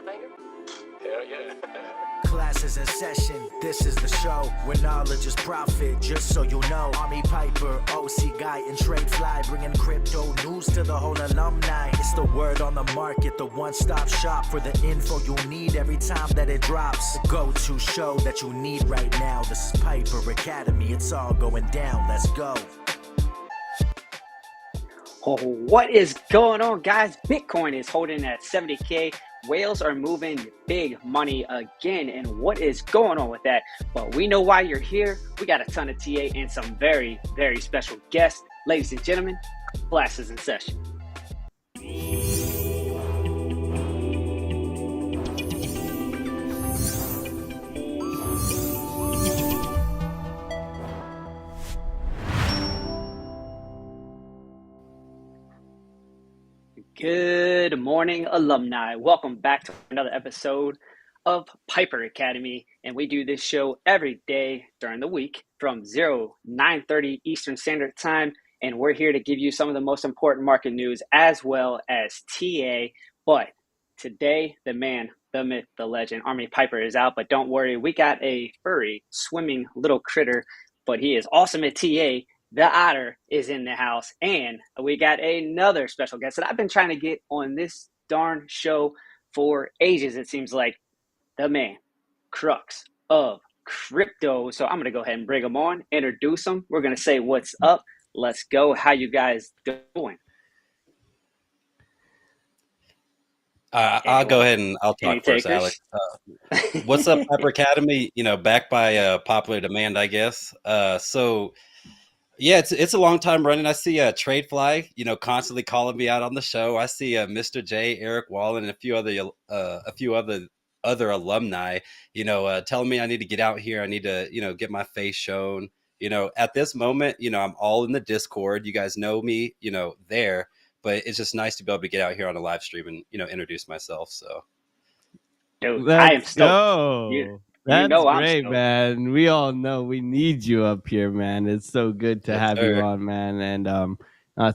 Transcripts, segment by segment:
a banger? Hell yeah. Class is in session, this is the show where knowledge is profit, just so you know. Army Piper, OC Guy, and TradeFly, bringing crypto news to the whole alumni. It's the word on the market, the one-stop shop for the info you need every time that it drops. The go-to show that you need right now. This is Piper Academy, it's all going down, let's go. Oh, what is going on, guys? Bitcoin is holding at 70K. Whales are moving big money again, and what is going on with that? But we know why you're here. We got a ton of TA and some very, very special guests. Ladies and gentlemen, class is in session. Good morning, alumni. Welcome back to another episode of Piper Academy. And we do this show every day during the week from 9:30 Eastern Standard Time. And we're here to give you some of the most important market news as well as TA. But today, the man, the myth, the legend, Army Piper is out. But don't worry, we got a furry, swimming little critter. But he is awesome at TA. The Otter is in the house, and we got another special guest that I've been trying to get on this darn show for ages, it seems like. The man, Crux of crypto. So I'm going to go ahead and bring him on, introduce him. We're going to say what's up. Let's go. How you guys doing? I'll go ahead and I'll talk first, Alex. What's up, Piper Academy? Backed by popular demand, I guess. Yeah, it's a long time running. I see TradeFly, constantly calling me out on the show. I see Mr. J, Eric Wallen, and a few other alumni, telling me I need to get out here. I need to, get my face shown. At this moment, I'm all in the Discord. You guys know me, there. But it's just nice to be able to get out here on a live stream and, introduce myself. So, dude, I am stoked. That's great, man. We all know we need you up here, man. It's so good to have you on, man. And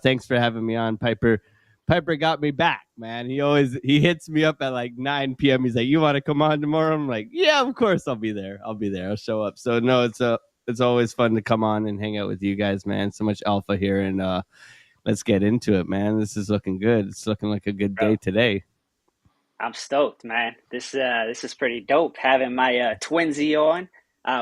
thanks for having me on, Piper. Piper got me back, man. He hits me up at like 9 p.m. He's like, "You want to come on tomorrow?" I'm like, "Yeah, of course, I'll be there. I'll show up." So no, it's always fun to come on and hang out with you guys, man. So much alpha here, and let's get into it, man. This is looking good. It's looking like a good day today. I'm stoked, man. This is pretty dope having my twinsy on.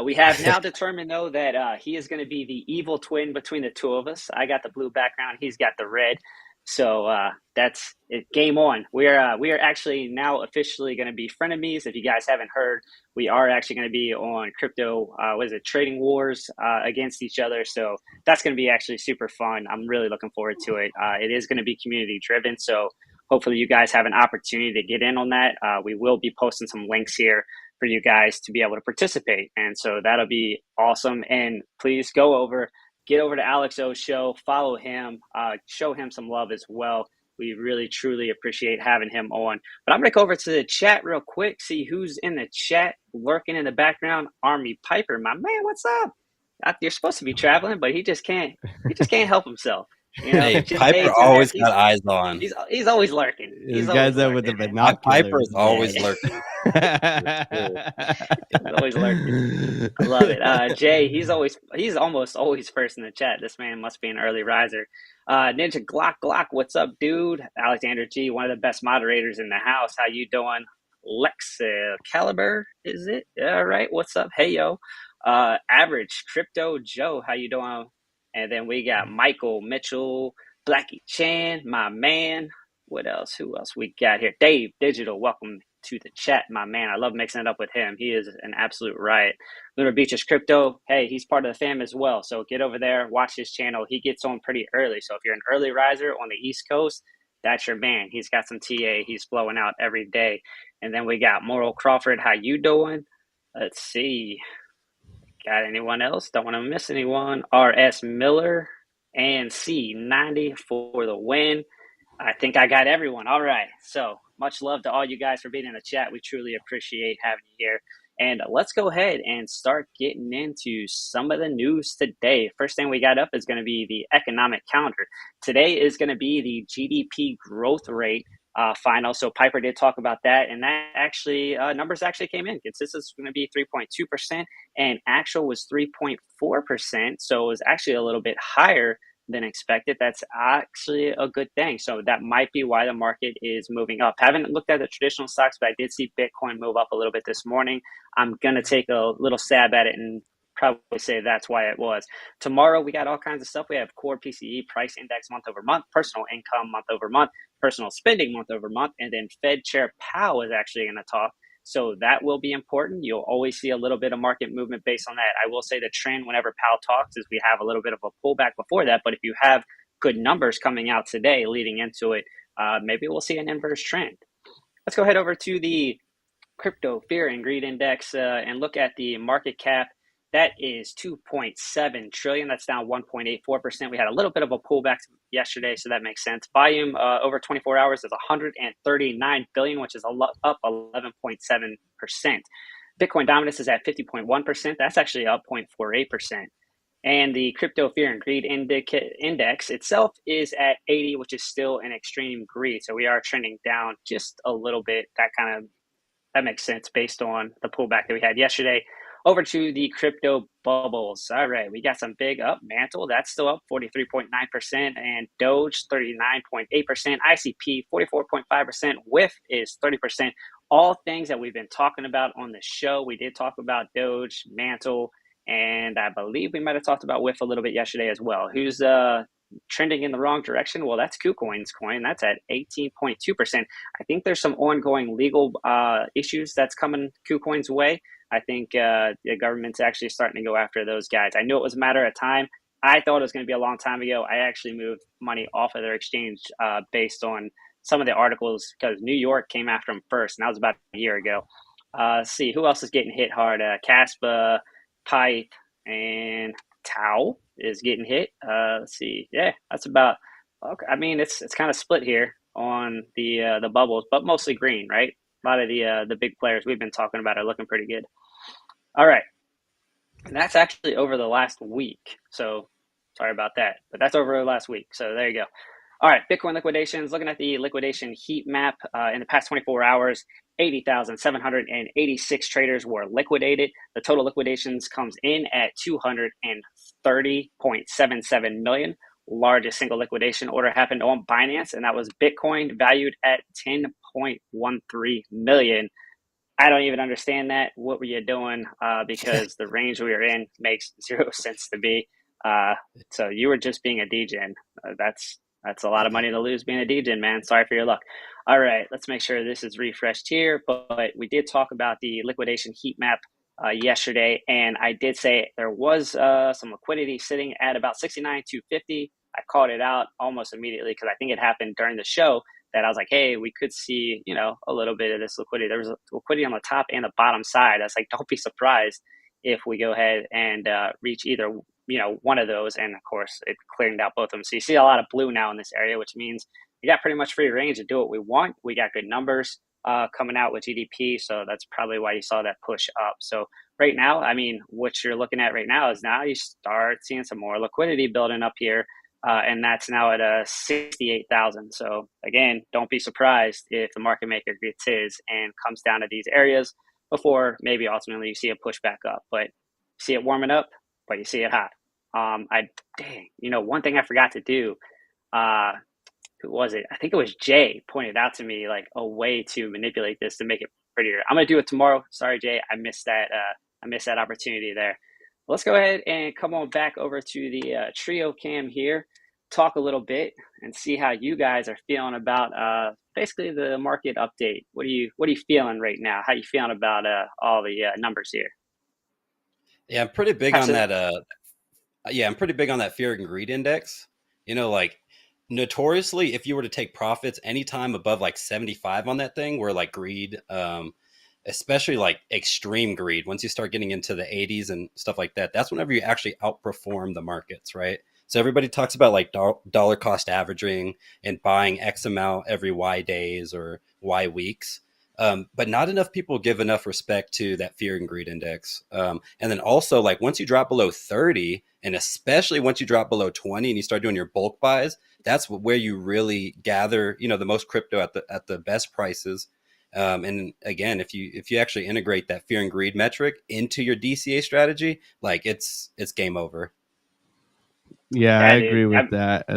We have now determined, though, that he is going to be the evil twin between the two of us. I got the blue background. He's got the red. So that's it. Game on. We are actually now officially going to be frenemies. If you guys haven't heard, we are actually going to be on crypto, trading wars against each other. So that's going to be actually super fun. I'm really looking forward to it. It is going to be community driven. So hopefully you guys have an opportunity to get in on that. We will be posting some links here for you guys to be able to participate. And so that'll be awesome. And please get over to AlexO's show, follow him, show him some love as well. We really, truly appreciate having him on. But I'm going to go over to the chat real quick, see who's in the chat, lurking in the background. Army Piper, my man, what's up? You're supposed to be traveling, but he just can't help himself. Hey, Piper always got eyes on. He's always lurking. He's guys there with the binoculars. Piper is always lurking. He's always lurking. I love it. Jay, he's almost always first in the chat. This man must be an early riser. Ninja Glock, what's up, dude? Alexander G, one of the best moderators in the house. How you doing? Lex Caliber, is it? Yeah, right. What's up? Hey, yo. Average Crypto Joe, how you doing? And then we got Michael Mitchell, Blackie Chan, my man. What else? Who else we got here? Dave Digital, welcome to the chat, my man. I love mixing it up with him. He is an absolute riot. Lunar Beaches Crypto, hey, he's part of the fam as well. So get over there, watch his channel. He gets on pretty early. So if you're an early riser on the East Coast, that's your man. He's got some TA. He's flowing out every day. And then we got Moral Crawford. How you doing? Let's see. Got anyone else? Don't want to miss anyone. RS Miller and C90 for the win. I think I got everyone. All right. So much love to all you guys for being in the chat. We truly appreciate having you here. And let's go ahead and start getting into some of the news today. First thing we got up is going to be the economic calendar. Today is going to be the GDP growth rate final. So Piper did talk about that, and that actually numbers actually came in. Consensus was going to be 3.2%, and actual was 3.4%. So it was actually a little bit higher than expected. That's actually a good thing. So that might be why the market is moving up. Haven't looked at the traditional stocks, but I did see Bitcoin move up a little bit this morning. I'm going to take a little stab at it and probably say that's why it was. Tomorrow, we got all kinds of stuff. We have core PCE price index month over month, personal income month over month, personal spending month over month, and then Fed Chair Powell is actually going to talk. So that will be important. You'll always see a little bit of market movement based on that. I will say the trend whenever Powell talks is we have a little bit of a pullback before that. But if you have good numbers coming out today leading into it, maybe we'll see an inverse trend. Let's go ahead over to the crypto fear and greed index and look at the market cap. That is 2.7 trillion. That's down 1.84%. We had a little bit of a pullback yesterday, so that makes sense. Volume over 24 hours is 139 billion, which is up 11.7%. Bitcoin dominance is at 50.1%. That's actually up 0.48%. And the crypto fear and greed index itself is at 80, which is still an extreme greed. So we are trending down just a little bit. That makes sense based on the pullback that we had yesterday. Over to the crypto bubbles. All right, we got some big up. Mantle, that's still up 43.9%, and DOGE 39.8%, ICP 44.5%, WIF is 30%. All things that we've been talking about on the show. We did talk about DOGE, Mantle, and I believe we might have talked about WIF a little bit yesterday as well. Who's trending in the wrong direction? Well, that's KuCoin's coin. That's at 18.2%. I think there's some ongoing legal issues that's coming KuCoin's way. I think the government's actually starting to go after those guys. I knew it was a matter of time. I thought it was going to be a long time ago. I actually moved money off of their exchange based on some of the articles because New York came after them first, and that was about a year ago. Let's see, who else is getting hit hard? Caspa, Pipe, and Tau is getting hit. Let's see. Yeah, that's about okay. I mean, it's kind of split here on the bubbles, but mostly green, right? A lot of the big players we've been talking about are looking pretty good. All right. And that's actually over the last week. So sorry about that, but that's over the last week. So there you go. All right, Bitcoin liquidations. Looking at the liquidation heat map in the past 24 hours, 80,786 traders were liquidated. The total liquidations comes in at 230.77 million. Largest single liquidation order happened on Binance, and that was Bitcoin valued at 10.13 million. I don't even understand that. What were you doing? Because the range we were in makes zero sense to me. So you were just being a degen. That's a lot of money to lose being a degen, man. Sorry for your luck. All right, let's make sure this is refreshed here. But we did talk about the liquidation heat map yesterday, and I did say there was some liquidity sitting at about 69,250. I called it out almost immediately because I think it happened during the show that I was like, hey, we could see, a little bit of this liquidity. There was liquidity on the top and the bottom side. I was like, don't be surprised if we go ahead and reach either, one of those. And of course, it cleared out both of them. So you see a lot of blue now in this area, which means we got pretty much free range to do what we want. We got good numbers coming out with GDP. So that's probably why you saw that push up. So right now, I mean, what you're looking at right now is now you start seeing some more liquidity building up here. And that's now at 68,000. So again, don't be surprised if the market maker gets his and comes down to these areas before maybe ultimately you see a push back up. But you see it warming up, but you see it hot. One thing I forgot to do, who was it? I think it was Jay pointed out to me like a way to manipulate this to make it prettier. I'm gonna do it tomorrow. Sorry, Jay, I missed that. I missed that opportunity there. Let's go ahead and come on back over to the trio cam here, talk a little bit and see how you guys are feeling about basically the market update. What are you feeling right now? How you feeling about all the numbers here? Yeah, I'm pretty big on that. I'm pretty big on that fear and greed index. Like notoriously, if you were to take profits anytime above like 75 on that thing, where like greed, especially like extreme greed, once you start getting into the 80s and stuff like that, that's whenever you actually outperform the markets, right? So everybody talks about like dollar cost averaging and buying X amount every Y days or Y weeks. But not enough people give enough respect to that fear and greed index. And then also, like, once you drop below 30, and especially once you drop below 20 and you start doing your bulk buys, that's where you really gather, the most crypto at the best prices. And again, if you actually integrate that fear and greed metric into your DCA strategy, like it's game over. Yeah, I agree with that.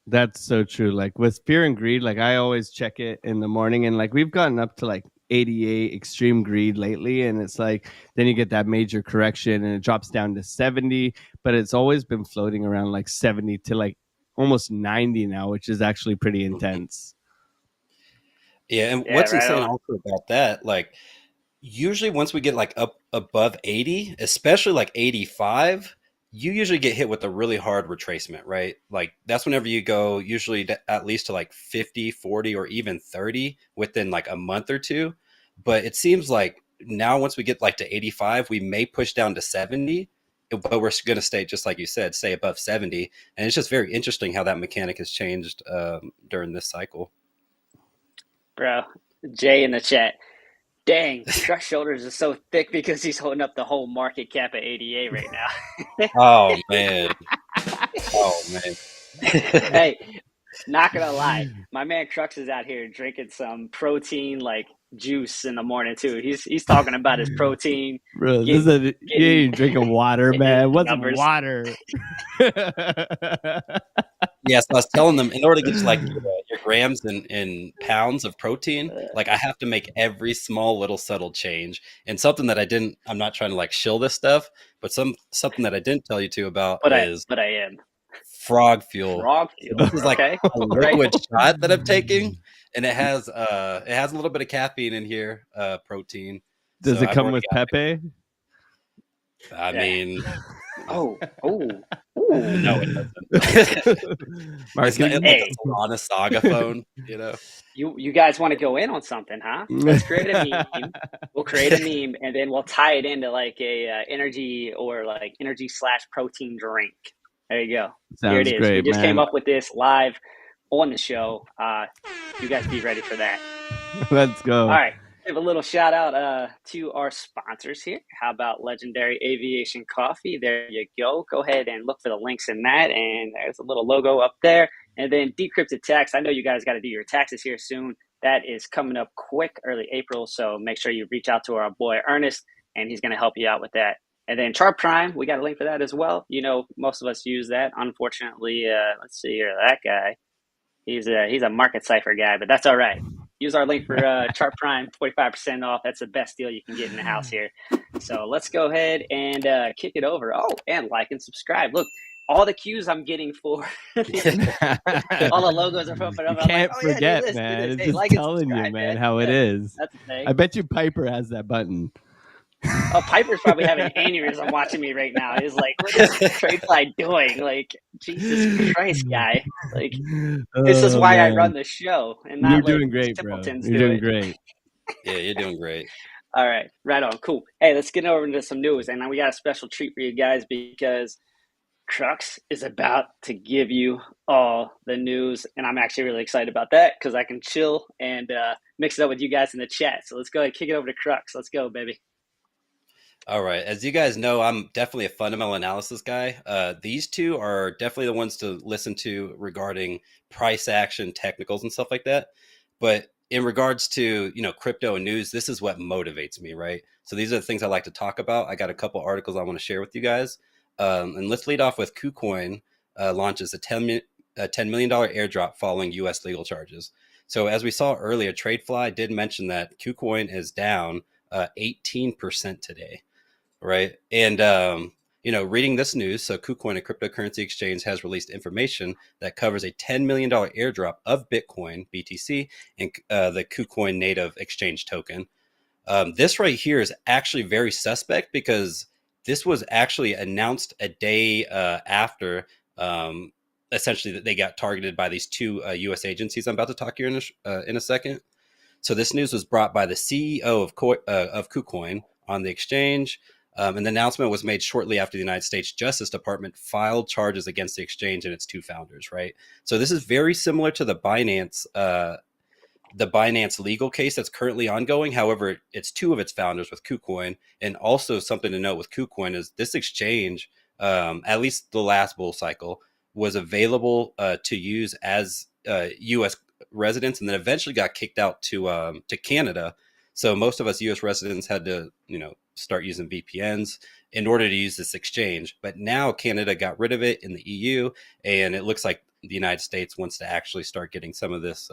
That's so true. Like with fear and greed, like I always check it in the morning, and like we've gotten up to like 88 extreme greed lately, and it's like then you get that major correction and it drops down to 70, but it's always been floating around like 70 to like almost 90 now, which is actually pretty intense. Yeah, and what's insane also about that, like usually once we get like up above 80, especially like 85, you usually get hit with a really hard retracement, right? Like that's whenever you go usually at least to like 50, 40, or even 30 within like a month or two. But it seems like now once we get like to 85, we may push down to 70, but we're going to stay, just like you said, stay above 70. And it's just very interesting how that mechanic has changed during this cycle. Bro, Jay in the chat. Dang, Crux shoulders is so thick because he's holding up the whole market cap at 88 right now. Oh man. Oh man. Hey, not gonna lie, my man Crux is out here drinking some protein like juice in the morning too. He's talking about his protein. Bro, you ain't drinking water, man. What's water? Yes, I was telling them in order to get to like your grams and pounds of protein, like I have to make every small little subtle change. And something that I'm not trying to like shill this stuff, but something that I didn't tell you about but I am frog fuel. Frog fuel. So this is like a liquid shot that I'm taking, and it has a little bit of caffeine in here, protein. Does it come with Pepe? I mean, oh. No, it doesn't. It's like on a Saga phone, You guys want to go in on something, huh? Let's create a meme. We'll create a meme, and then we'll tie it into like a energy or like energy/protein drink. There you go. Sounds Here it is. Great, we just man. came up with this live on the show. You guys be ready for that. Let's go. All right. Give a little shout out to our sponsors here. How about Legendary Aviation Coffee? There you go. Go ahead and look for the links in that. And there's a little logo up there. And then Decrypted Tax. I know you guys got to do your taxes here soon. That is coming up quick, early April. So make sure you reach out to our boy Ernest, and he's going to help you out with that. And then Chart Prime, we got a link for that as well. Most of us use that. Unfortunately, let's see here. That guy, he's a market cipher guy, but that's all right. Use our link for Chart Prime, 45% off. That's the best deal you can get in the house here. So let's go ahead and kick it over. Oh, and like and subscribe. Look, all the cues I'm getting for all the logos are popping up. You can't forget, man. It's just telling you, man, how it is. That's the thing. I bet you Piper has that button. Oh, Piper's probably having an aneurysm watching me right now. He's like, what is TradeFly doing? Like, Jesus Christ, guy. Like, this is why I run the show. And not You're doing great, bro. You're doing great. Yeah, you're doing great. All right, right on. Cool. Hey, let's get over into some news. And then we got a special treat for you guys because Crux is about to give you all the news. And I'm actually really excited about that because I can chill and mix it up with you guys in the chat. So let's go ahead and kick it over to Crux. Let's go, baby. All right. As you guys know, I'm definitely a fundamental analysis guy. These two are definitely the ones to listen to regarding price action, technicals, and stuff like that. But in regards to, crypto and news, this is what motivates me, right? So these are the things I like to talk about. I got a couple articles I want to share with you guys. And let's lead off with KuCoin launches a $10 million airdrop following U.S. legal charges. So as we saw earlier, TradeFly did mention that KuCoin is down 18% today. Right. And, reading this news, so KuCoin, a cryptocurrency exchange, has released information that covers a $10 million airdrop of Bitcoin, BTC, and the KuCoin native exchange token. This right here is actually very suspect because this was actually announced a day after essentially that they got targeted by these two U.S. agencies I'm about to talk here in a second. So this news was brought by the CEO of KuCoin on the exchange. And the announcement was made shortly after the United States Justice Department filed charges against the exchange and its two founders, right? So this is very similar to the Binance the Binance legal case that's currently ongoing. However, it's two of its founders with KuCoin. And also something to note with KuCoin is this exchange, at least the last bull cycle, was available to use as U.S. residents, and then eventually got kicked out to Canada. So most of us U.S. residents had to, start using VPNs in order to use this exchange. But now Canada got rid of it in the EU, and it looks like the United States wants to actually start getting some of this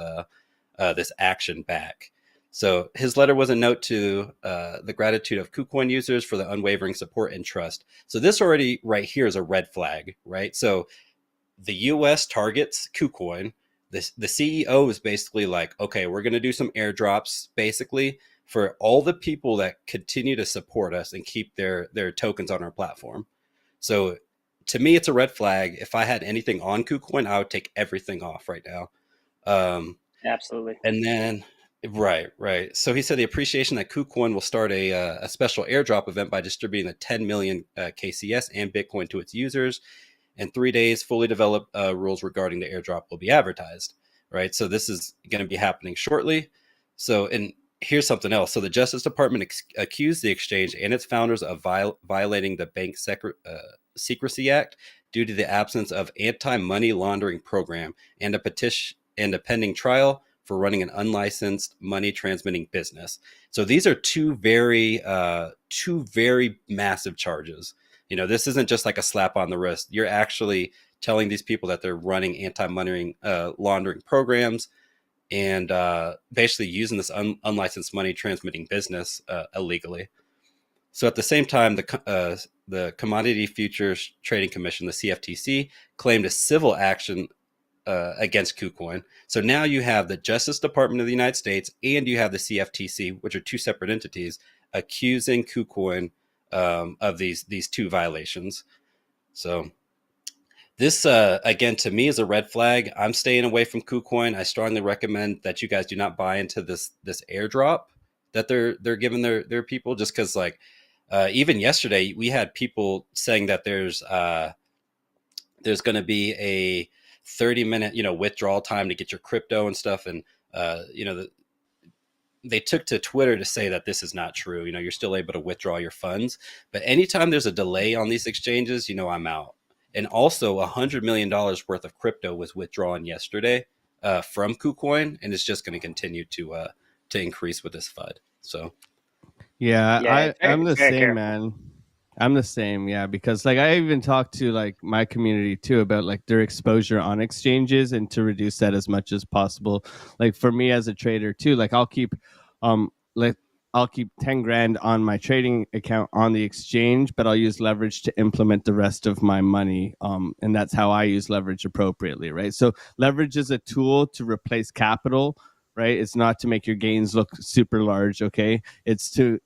this action back. So his letter was a note to the gratitude of KuCoin users for the unwavering support and trust. So this already right here is a red flag, right? So the US targets KuCoin. The CEO is basically like, okay, we're going to do some airdrops basically for all the people that continue to support us and keep their tokens on our platform. So to me, it's a red flag. If I had anything on KuCoin, I would take everything off right now. Absolutely. And then, right. So he said the appreciation that KuCoin will start a special airdrop event by distributing the 10 million KCS and Bitcoin to its users. In 3 days, fully developed rules regarding the airdrop will be advertised, right? So this is going to be happening shortly. So, and here's something else. So the Justice Department accused the exchange and its founders of violating the Bank Secrecy Act due to the absence of anti-money laundering program and a petition and a pending trial for running an unlicensed money transmitting business. So these are two very massive charges. This isn't just like a slap on the wrist. You're actually telling these people that they're running anti-money laundering programs and basically using this unlicensed money transmitting business illegally. So at the same time, the Commodity Futures Trading Commission, the CFTC, claimed a civil action against KuCoin. So now you have the Justice Department of the United States and you have the CFTC, which are two separate entities, accusing KuCoin of these two violations. So this, again, to me is a red flag. I'm staying away from KuCoin. I strongly recommend that you guys do not buy into this airdrop that they're giving their people, just because even yesterday we had people saying that there's going to be a 30-minute withdrawal time to get your crypto and stuff, and they took to Twitter to say that this is not true. You're still able to withdraw your funds, but anytime there's a delay on these exchanges, I'm out. And also $100 million worth of crypto was withdrawn yesterday from KuCoin, and it's just going to continue to increase with this FUD. So I'm the same, man. I'm the same, yeah, because I even talked to my community too about their exposure on exchanges and to reduce that as much as possible. For me as a trader too, I'll keep I'll keep 10 grand on my trading account on the exchange, but I'll use leverage to implement the rest of my money. And that's how I use leverage appropriately, right? So leverage is a tool to replace capital, right? It's not to make your gains look super large, okay? It's to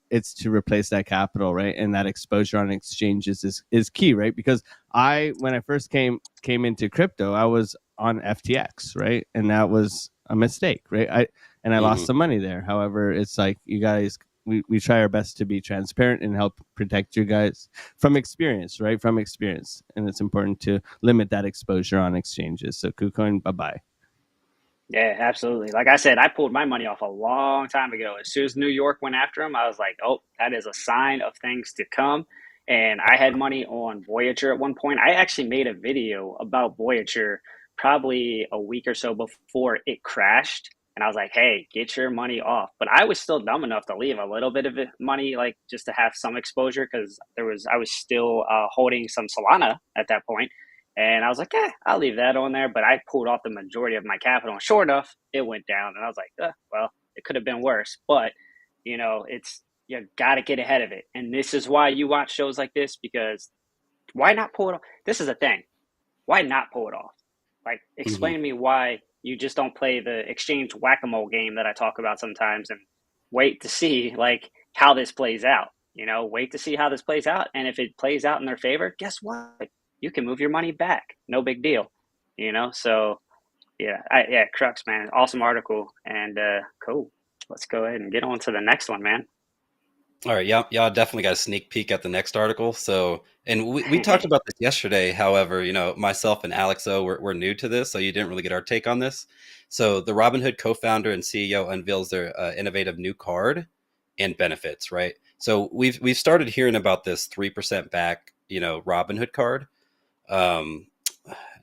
replace that capital, right? And that exposure on exchanges is key, right? Because when I first came into crypto, I was on FTX, right? And that was a mistake, right? I lost some money there. However, it's you guys, we try our best to be transparent and help protect you guys from experience, right? From experience. And it's important to limit that exposure on exchanges. So KuCoin, bye-bye. Yeah, absolutely. Like I said, I pulled my money off a long time ago. As soon as New York went after him, I was like, oh, that is a sign of things to come. And I had money on Voyager at one point. I actually made a video about Voyager probably a week or so before it crashed. And I was like, hey, get your money off. But I was still dumb enough to leave a little bit of money, just to have some exposure, because I was still holding some Solana at that point. And I was like, I'll leave that on there. But I pulled off the majority of my capital. And sure enough, it went down. And I was like, well, it could have been worse. But, you got to get ahead of it. And this is why you watch shows like this, because why not pull it off? This is a thing. Why not pull it off? Explain to me why you just don't play the exchange whack-a-mole game that I talk about sometimes and wait to see how this plays out. Wait to see how this plays out. And if it plays out in their favor, guess what? You can move your money back. No big deal. So Crux, man, awesome article, and cool. Let's go ahead and get on to the next one, man. All right, y'all definitely got a sneak peek at the next article. So, and we talked about this yesterday. However, myself and AlexO, we're new to this, so you didn't really get our take on this. So, the Robinhood co-founder and CEO unveils their innovative new card and benefits. Right. So we've started hearing about this 3% back, Robinhood card. Um,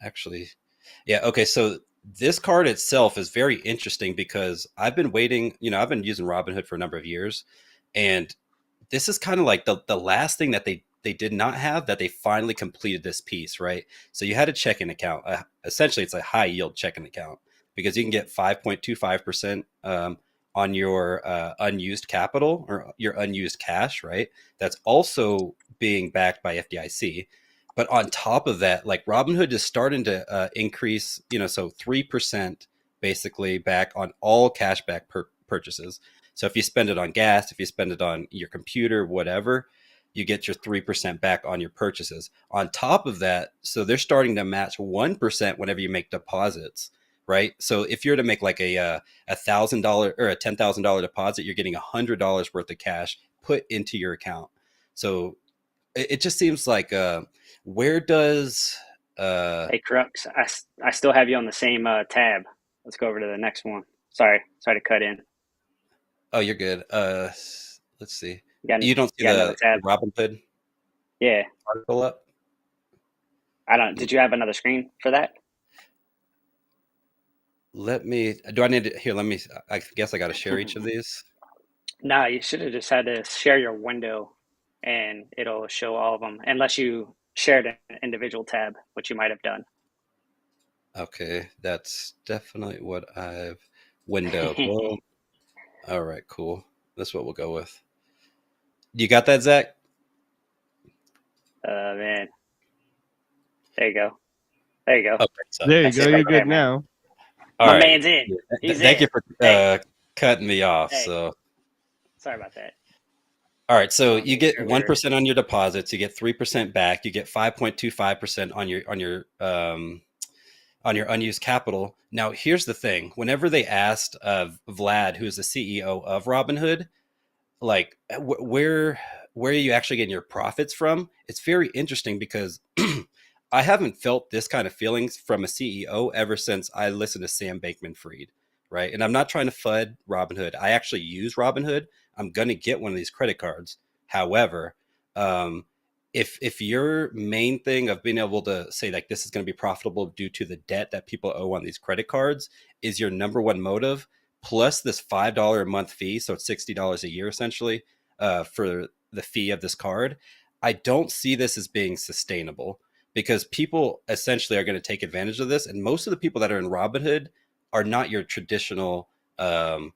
actually, yeah. Okay. So this card itself is very interesting because I've been waiting. I've been using Robinhood for a number of years, and this is kind of like the last thing that they did not have that they finally completed this piece, right? So you had a checking account. Essentially, it's a high yield checking account because you can get 5.25% on your unused capital or your unused cash, right? That's also being backed by FDIC. But on top of that, like Robinhood is starting to increase, so 3% basically back on all cashback purchases. So if you spend it on gas, if you spend it on your computer, whatever, you get your 3% back on your purchases. On top of that, so they're starting to match 1% whenever you make deposits, right? So if you're to make like a $1,000 or a $10,000 deposit, you're getting $100 worth of cash put into your account. So it just seems like where does Hey, Crux, I still have you on the same tab. Let's go over to the next one. Sorry to cut in. Oh, you're good. Let's see. You You don't see got another the tab? Robinhood Yeah. article up? I don't. Did you have another screen for that? Let me. Do I need to here? Let me. I guess I got to share each of these. No, you should have just had to share your window, and it'll show all of them, unless you shared an individual tab, which you might have done. Okay, that's definitely what I've window. Boom. All right, cool. That's what we'll go with. You got that, Zach? Man, there you go. There you go. Okay, so There you That's go. it You're right there, good man. now. all My right. man's in. He's Thank in. you for Hey, cutting me off. hey. So, Sorry about that. all right. Just So want to you make get sure 1% on your deposits. You get 3% back. You get 5.25% on your unused capital. Now, here's the thing: whenever they asked Vlad, who is the CEO of Robinhood, like where are you actually getting your profits from, it's very interesting because I haven't felt this kind of feelings from a CEO ever since I listened to Sam Bankman-Fried, right? And I'm not trying to FUD Robinhood. I actually use Robinhood. I'm gonna get one of these credit cards. However, um, if your main thing of being able to say like this is going to be profitable due to the debt that people owe on these credit cards is your number one motive, plus this $5 a month fee, so it's $60 a year essentially for the fee of this card, I don't see this as being sustainable because people essentially are going to take advantage of this, and most of the people that are in Robinhood are not your traditional um,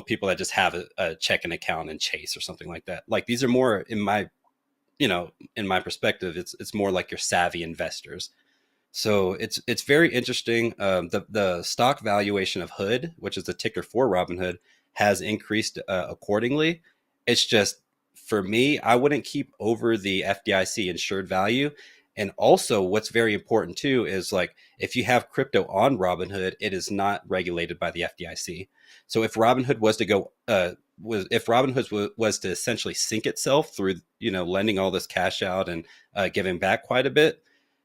people that just have a checking account in Chase or something like that. Like these are more in my perspective, it's more like your savvy investors. So it's very interesting. The stock valuation of Hood, which is the ticker for Robinhood, has increased accordingly. It's just for me, I wouldn't keep over the FDIC insured value. And also, what's very important too is like if you have crypto on Robinhood, it is not regulated by the FDIC. So if Robinhood was to go, if Robinhood was to essentially sink itself through lending all this cash out and giving back quite a bit,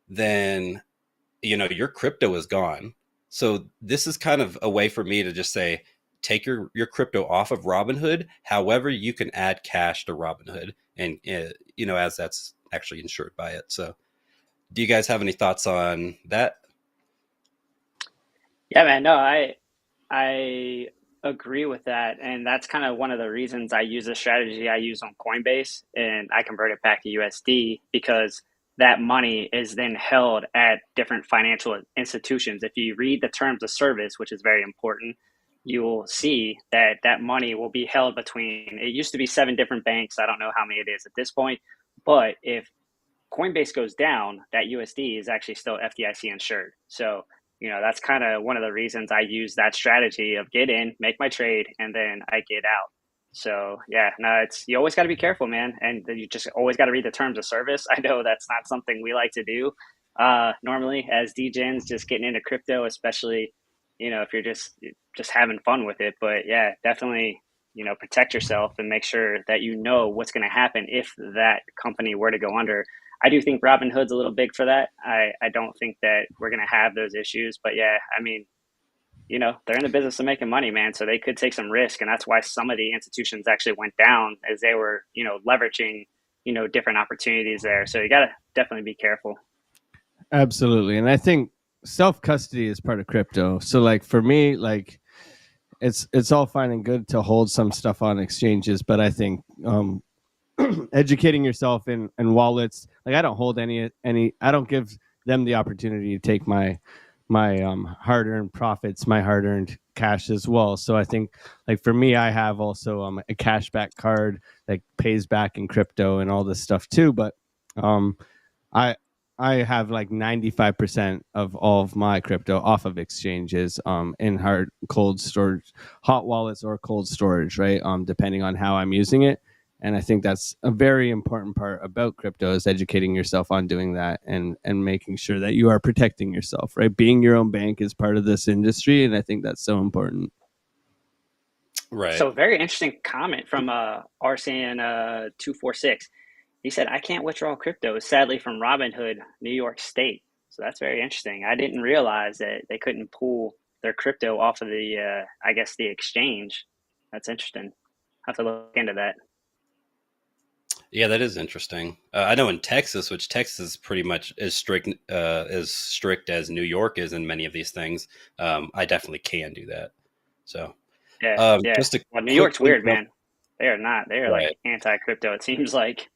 then your crypto is gone. So this is kind of a way for me to just say, take your crypto off of Robinhood. However, you can add cash to Robinhood, and as that's actually insured by it. So, do you guys have any thoughts on that? Yeah, man. No, I agree with that, and that's kind of one of the reasons I use a strategy I use on Coinbase, and I convert it back to USD because that money is then held at different financial institutions. If you read the terms of service, which is very important, you will see that that money will be held between. It used to be 7 different banks. I don't know how many it is at this point, but if Coinbase goes down, that USD is actually still FDIC insured. So, that's kind of one of the reasons I use that strategy of get in, make my trade, and then I get out. So yeah, no, you always got to be careful, man, and you just always got to read the terms of service. I know that's not something we like to do normally as DGens, just getting into crypto, especially if you're just having fun with it. But yeah, definitely protect yourself and make sure that you know what's going to happen if that company were to go under. I do think Robinhood's a little big for that. I don't think that we're going to have those issues, but yeah, I mean, they're in the business of making money, man. So they could take some risk. And that's why some of the institutions actually went down, as they were, leveraging, different opportunities there. So you got to definitely be careful. Absolutely. And I think self-custody is part of crypto. So like for me, like it's all fine and good to hold some stuff on exchanges, but I think educating yourself in wallets, like I don't hold any, I don't give them the opportunity to take my hard-earned profits, my hard-earned cash as well. So I think like for me, I have also a cashback card that pays back in crypto and all this stuff too. But I have like 95% of all of my crypto off of exchanges in cold storage, hot wallets or cold storage, right? Depending on how I'm using it. And I think that's a very important part about crypto, is educating yourself on doing that and making sure that you are protecting yourself, right? Being your own bank is part of this industry. And I think that's so important. Right. So very interesting comment from Arsan246. He said, I can't withdraw crypto, sadly, from Robinhood, New York State. So that's very interesting. I didn't realize that they couldn't pull their crypto off of the, the exchange. That's interesting. I'll have to look into that. Yeah, that is interesting. I know in Texas, which Texas is pretty much as strict as New York is in many of these things, I definitely can do that. So yeah. Well, New York's weird, man. They are not. They are right. Like anti-crypto, it seems like.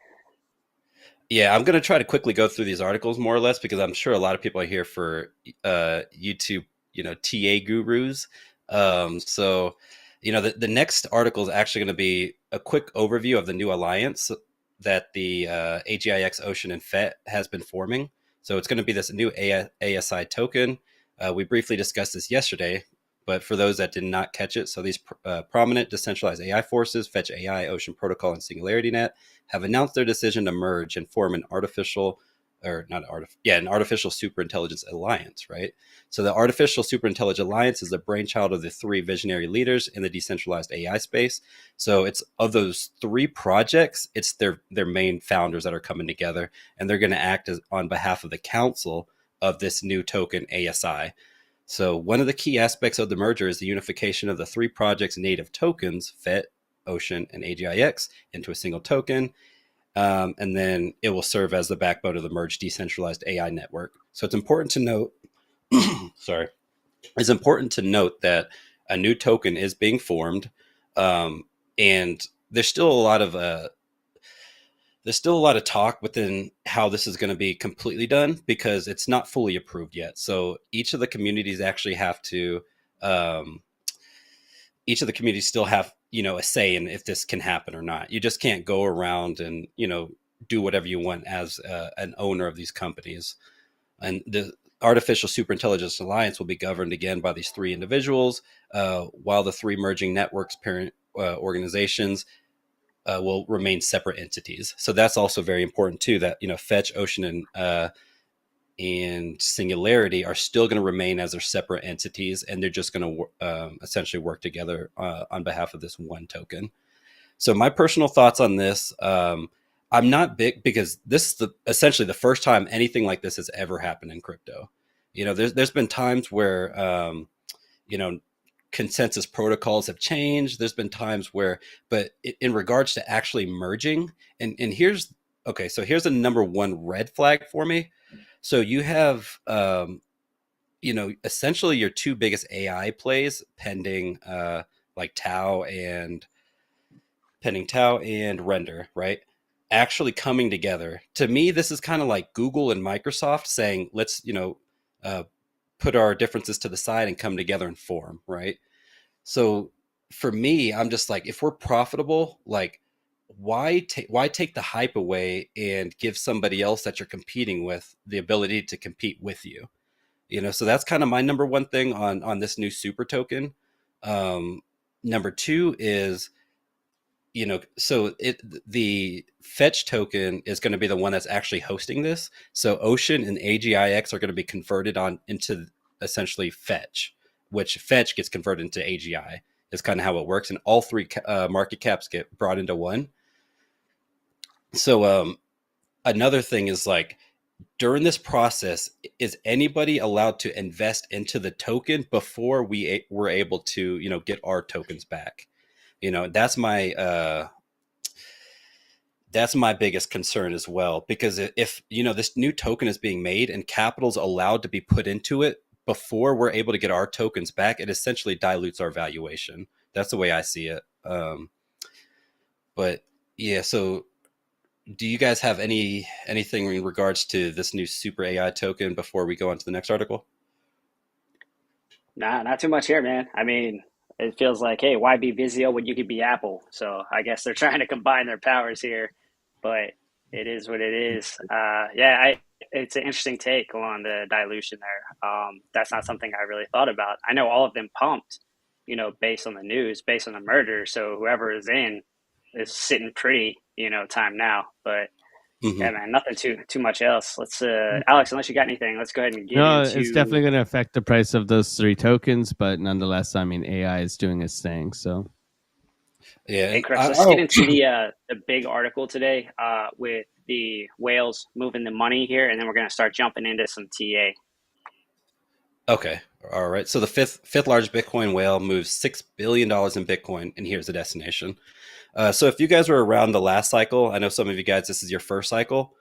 Yeah, I'm going to try to quickly go through these articles more or less, because I'm sure a lot of people are here for YouTube, TA gurus. So, the next article is actually going to be a quick overview of the new alliance that the AGIX Ocean and FET has been forming. So it's going to be this new ASI token. We briefly discussed this yesterday, but for those that did not catch it, so these prominent decentralized AI forces, Fetch AI, Ocean Protocol, and SingularityNet, have announced their decision to merge and form an artificial superintelligence alliance, right? So the artificial superintelligence alliance is the brainchild of the three visionary leaders in the decentralized AI space. So it's of those three projects, it's their main founders that are coming together, and they're going to act on behalf of the council of this new token ASI. So one of the key aspects of the merger is the unification of the three projects' native tokens, FET, Ocean, and AGIX, into a single token. And then it will serve as the backbone of the merged decentralized AI network. So it's important to note, that a new token is being formed, and there's still a lot of talk within how this is going to be completely done, because it's not fully approved yet. So each of the communities actually have to, still have, a say in if this can happen or not. You just can't go around and, do whatever you want as an owner of these companies. And the Artificial Superintelligence Alliance will be governed again by these three individuals, while the three merging networks parent organizations will remain separate entities. So that's also very important too, that, Fetch, Ocean, and Singularity are still going to remain as their separate entities, and they're just going to essentially work together on behalf of this one token. So my personal thoughts on this, I'm not big, because this is essentially the first time anything like this has ever happened in crypto. There's been times where, consensus protocols have changed. There's been times where, but in regards to actually merging, and here's the number one red flag for me. So you have, essentially your two biggest AI plays pending, like Tau and Render, right? Actually coming together. To me, this is kind of like Google and Microsoft saying, let's, put our differences to the side and come together and form, right? So for me, I'm just like, if we're profitable, like, why take the hype away and give somebody else that you're competing with the ability to compete with you? So that's kind of my number one thing on this new super token. Number two is, the Fetch token is going to be the one that's actually hosting this. So Ocean and AGIX are going to be converted into essentially Fetch, which Fetch gets converted into AGI, is kind of how it works. And all three market caps get brought into one. So another thing is like, during this process, is anybody allowed to invest into the token before we were able to, get our tokens back? That's my biggest concern as well, because if this new token is being made and capital's allowed to be put into it before we're able to get our tokens back, it essentially dilutes our valuation. That's the way I see it. But yeah, so do you guys have anything in regards to this new super AI token before we go on to the next article? Nah, not too much here, man. I mean, it feels like, hey, why be Vizio when you could be Apple? So I guess they're trying to combine their powers here, but it is what it is. It's an interesting take on the dilution there. That's not something I really thought about. I know all of them pumped, based on the news, based on the murder. So whoever is in is sitting pretty, time now. But yeah, man, nothing too much else. Let's Alex, unless you got anything, let's go ahead and get into... It's definitely going to affect the price of those three tokens, but nonetheless, I mean, AI is doing its thing. So yeah. Hey, Crux, let's get into the big article today with the whales moving the money here, and then we're going to start jumping into some TA. Okay. All right. So the fifth largest Bitcoin whale moves $6 billion in Bitcoin, and here's the destination. So if you guys were around the last cycle, I know some of you guys, this is your first cycle.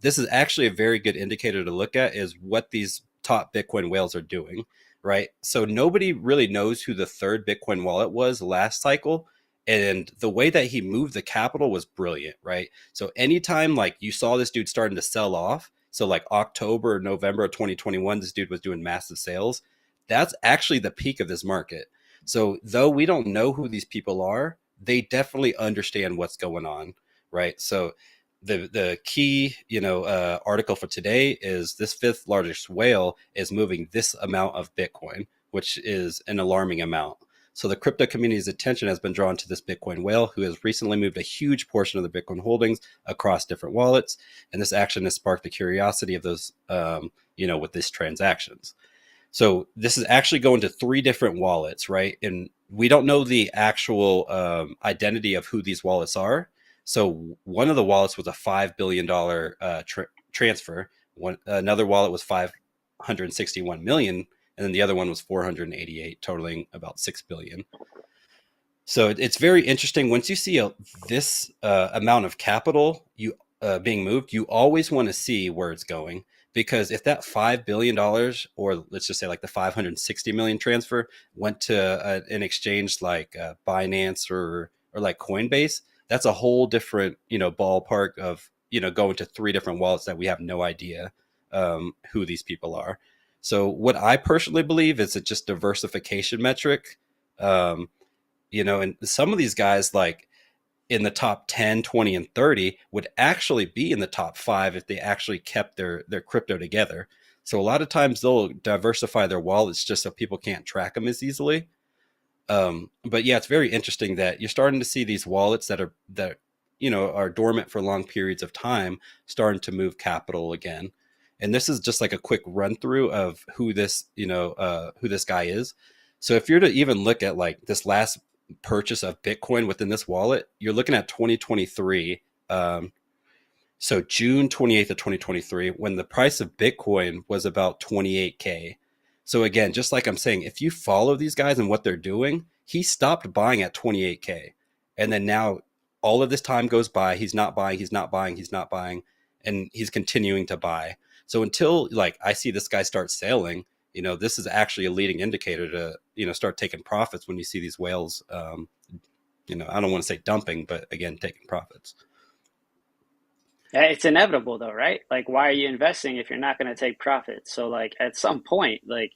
This is actually a very good indicator to look at, is what these top Bitcoin whales are doing, right? So nobody really knows who the third Bitcoin wallet was last cycle. And the way that he moved the capital was brilliant, right? So anytime like you saw this dude starting to sell off, so like October or November of 2021, this dude was doing massive sales. That's actually the peak of this market. So though we don't know who these people are, they definitely understand what's going on, right? So the key, article for today is this fifth largest whale is moving this amount of Bitcoin, which is an alarming amount. So the crypto community's attention has been drawn to this Bitcoin whale, who has recently moved a huge portion of the Bitcoin holdings across different wallets. And this action has sparked the curiosity of those, with these transactions. So this is actually going to 3 different wallets, right? And we don't know the actual identity of who these wallets are. So one of the wallets was a $5 billion transfer. Another wallet was 561 million. And then the other one was 488, totaling about 6 billion. So it's very interesting. Once you see this amount of capital being moved, you always want to see where it's going. Because if that $5 billion, or let's just say like the 560 million transfer, went to an exchange like Binance or like Coinbase, that's a whole different, ballpark of, going to 3 different wallets that we have no idea who these people are. So what I personally believe is it's just diversification metric. And some of these guys, like in the top 10, 20, and 30 would actually be in the top 5 if they actually kept their crypto together. So a lot of times they'll diversify their wallets just so people can't track them as easily. But yeah, it's very interesting that you're starting to see these wallets that are dormant for long periods of time starting to move capital again. And this is just like a quick run through of who this guy is. So if you're to even look at like this last purchase of Bitcoin within this wallet, you're looking at 2023. So June 28th of 2023, when the price of Bitcoin was about 28K. So again, just like I'm saying, if you follow these guys and what they're doing, he stopped buying at 28K. And then now all of this time goes by, he's not buying, and he's continuing to buy. So until like I see this guy start selling, this is actually a leading indicator to, start taking profits when you see these whales, I don't want to say dumping, but again, taking profits. It's inevitable though, right? Like, why are you investing if you're not going to take profits? So like at some point, like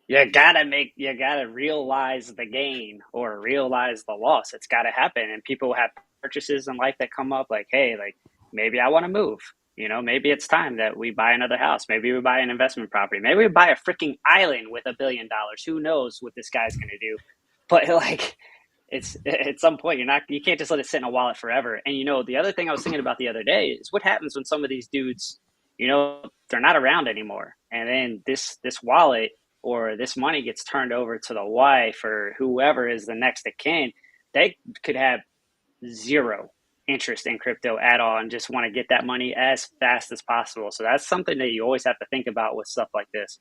you gotta realize the gain or realize the loss. It's got to happen. And people have purchases in life that come up like, hey, like maybe I want to move. Maybe it's time that we buy another house. Maybe we buy an investment property. Maybe we buy a freaking island with $1 billion. Who knows what this guy's going to do? But like, it's at some point you can't just let it sit in a wallet forever. And the other thing I was thinking about the other day is what happens when some of these dudes, they're not around anymore. And then this wallet or this money gets turned over to the wife or whoever is the next of kin, they could have zero interest in crypto at all and just want to get that money as fast as possible. So that's something that you always have to think about with stuff like this.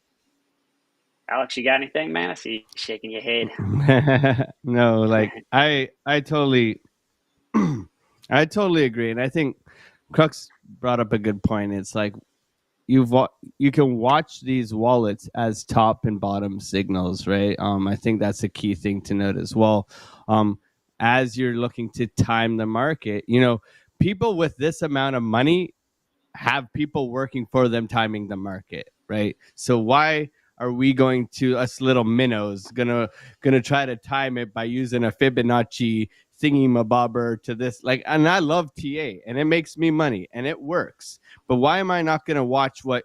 Alex, you got anything, man? I see you shaking your head. No, like I totally I totally agree. And I think Crux brought up a good point. It's like you can watch these wallets as top and bottom signals, right? I think that's a key thing to note as well. As you're looking to time the market, people with this amount of money have people working for them timing the market, right? So why are we going to, us little minnows, gonna try to time it by using a Fibonacci thingy-mabobber to this? Like, and I love TA and it makes me money and it works. But why am I not gonna watch what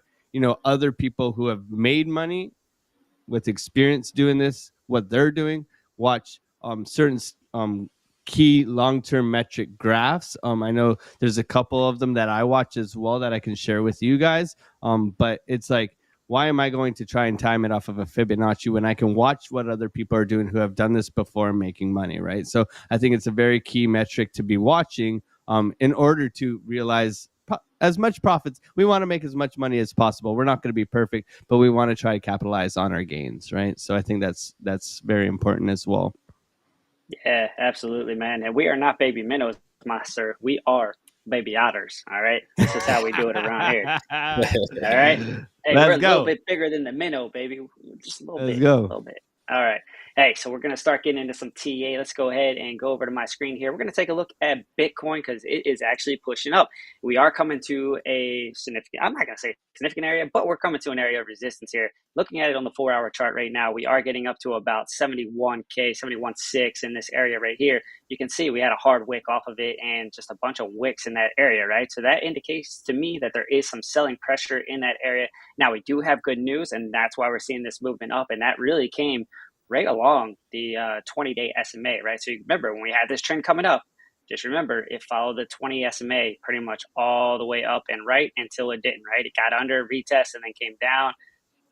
other people who have made money with experience doing this, what they're doing? Watch certain key long-term metric graphs. I know there's a couple of them that I watch as well that I can share with you guys. But it's like, why am I going to try and time it off of a Fibonacci when I can watch what other people are doing who have done this before and making money, right? So I think it's a very key metric to be watching in order to realize as much profits. We want to make as much money as possible. We're not going to be perfect, but we want to try to capitalize on our gains, right? So I think that's very important as well. Yeah, absolutely, man. And we are not baby minnows, master. We are baby otters. All right. This is how we do it around here. All right. Hey, we're a little bit bigger than the minnow, baby. Just a little bit. A little bit. All right. Hey, so we're going to start getting into some TA. Let's go ahead and go over to my screen here. We're going to take a look at Bitcoin because it is actually pushing up. We are coming to a significant, I'm not going to say significant area, but we're coming to an area of resistance here. Looking at it on the 4-hour chart right now, we are getting up to about 71K, 71.6 in this area right here. You can see we had a hard wick off of it and just a bunch of wicks in that area, right? So that indicates to me that there is some selling pressure in that area. Now, we do have good news, and that's why we're seeing this movement up, and that really came right along the 20-day SMA, right? So you remember when we had this trend coming up, just remember it followed the 20 SMA pretty much all the way up and right until it didn't, right? It got under, retest, and then came down.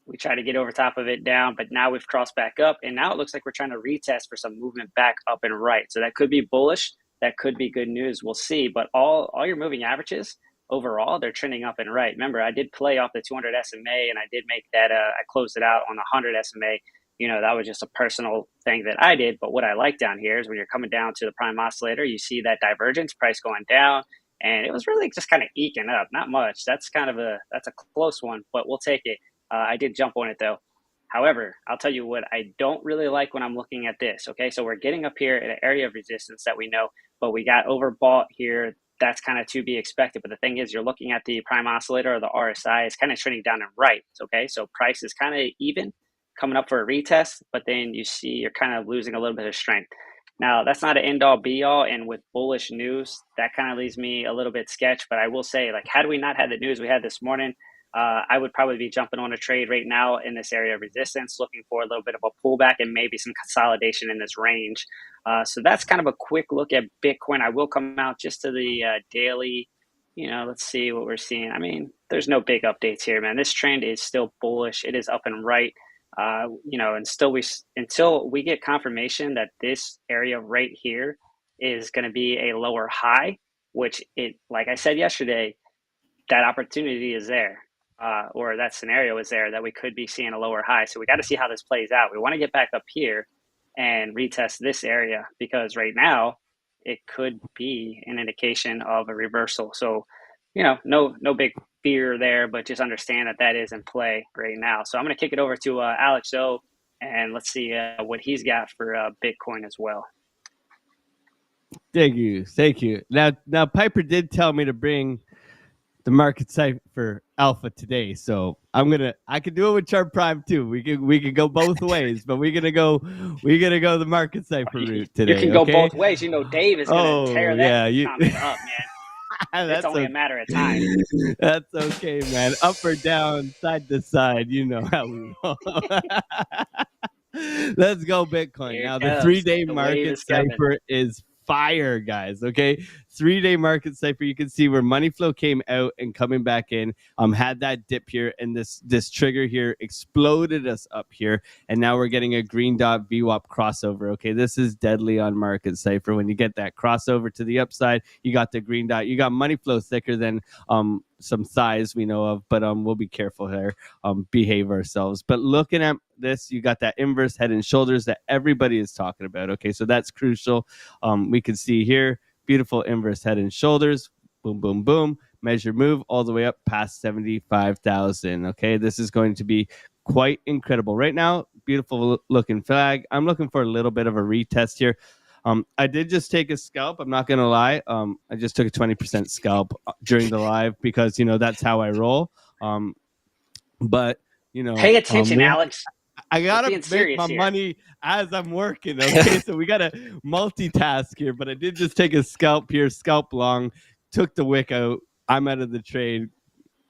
We tried to get over top of it down, but now we've crossed back up, and now it looks like we're trying to retest for some movement back up and right. So that could be bullish. That could be good news. We'll see. But all your moving averages, overall, they're trending up and right. Remember, I did play off the 200 SMA, and I did make that, I closed it out on the 100 SMA. That was just a personal thing that I did. But what I like down here is when you're coming down to the prime oscillator, you see that divergence, price going down, and it was really just kind of eking up, not much. That's a close one, but we'll take it. I did jump on it though. However, I'll tell you what I don't really like when I'm looking at this. Okay, so we're getting up here at an area of resistance that we know, but we got overbought here. That's kind of to be expected. But the thing is, you're looking at the prime oscillator or the RSI is kind of trending down and right. Okay, so price is kind of even, coming up for a retest, but then you see you're kind of losing a little bit of strength. Now, that's not an end-all be-all, and with bullish news, that kind of leaves me a little bit sketch, but I will say, like, had we not had the news we had this morning, I would probably be jumping on a trade right now in this area of resistance, looking for a little bit of a pullback and maybe some consolidation in this range. So that's kind of a quick look at Bitcoin. I will come out just to the daily, let's see what we're seeing. I mean, there's no big updates here, man. This trend is still bullish. It is up and right. Until we get confirmation that this area right here is going to be a lower high, which like I said yesterday, that opportunity is there, or that scenario is there that we could be seeing a lower high. So we got to see how this plays out. We want to get back up here and retest this area because right now it could be an indication of a reversal. So, no big fear there, but just understand that is in play right now. So I'm going to kick it over to AlexO, and let's see what he's got for Bitcoin as well. Thank you. Now Piper did tell me to bring the market cipher alpha today, so I could do it with Chart Prime too. We could go both ways, but we're gonna go the market cipher route today. You can go both ways. Dave is gonna tear that comment up, man. It's only a matter of time. That's okay, man. Up or down, side to side, you know how we roll. Let's go Bitcoin. Now the 3-day market cipher is fire, guys. Okay, 3-day market cipher, you can see where money flow came out and coming back in, had that dip here, and this trigger here exploded us up here, and now we're getting a green dot VWAP crossover. Okay, this is deadly on market cipher. When you get that crossover to the upside, you got the green dot, you got money flow thicker than some size we know of, but we'll be careful here, behave ourselves. But looking at this, you got that inverse head and shoulders that everybody is talking about. Okay, so that's crucial. We can see here, beautiful inverse head and shoulders, boom, boom, boom, measure move all the way up past 75,000. Okay, this is going to be quite incredible. Right now, beautiful looking flag. I'm looking for a little bit of a retest here. I did just take a scalp. I'm not going to lie. I just took a 20% scalp during the live because, that's how I roll. But, pay attention, Alex. I got to make my money as I'm working. Okay. So we got to multitask here, but I did just take a scalp here, scalp long, took the wick out. I'm out of the trade.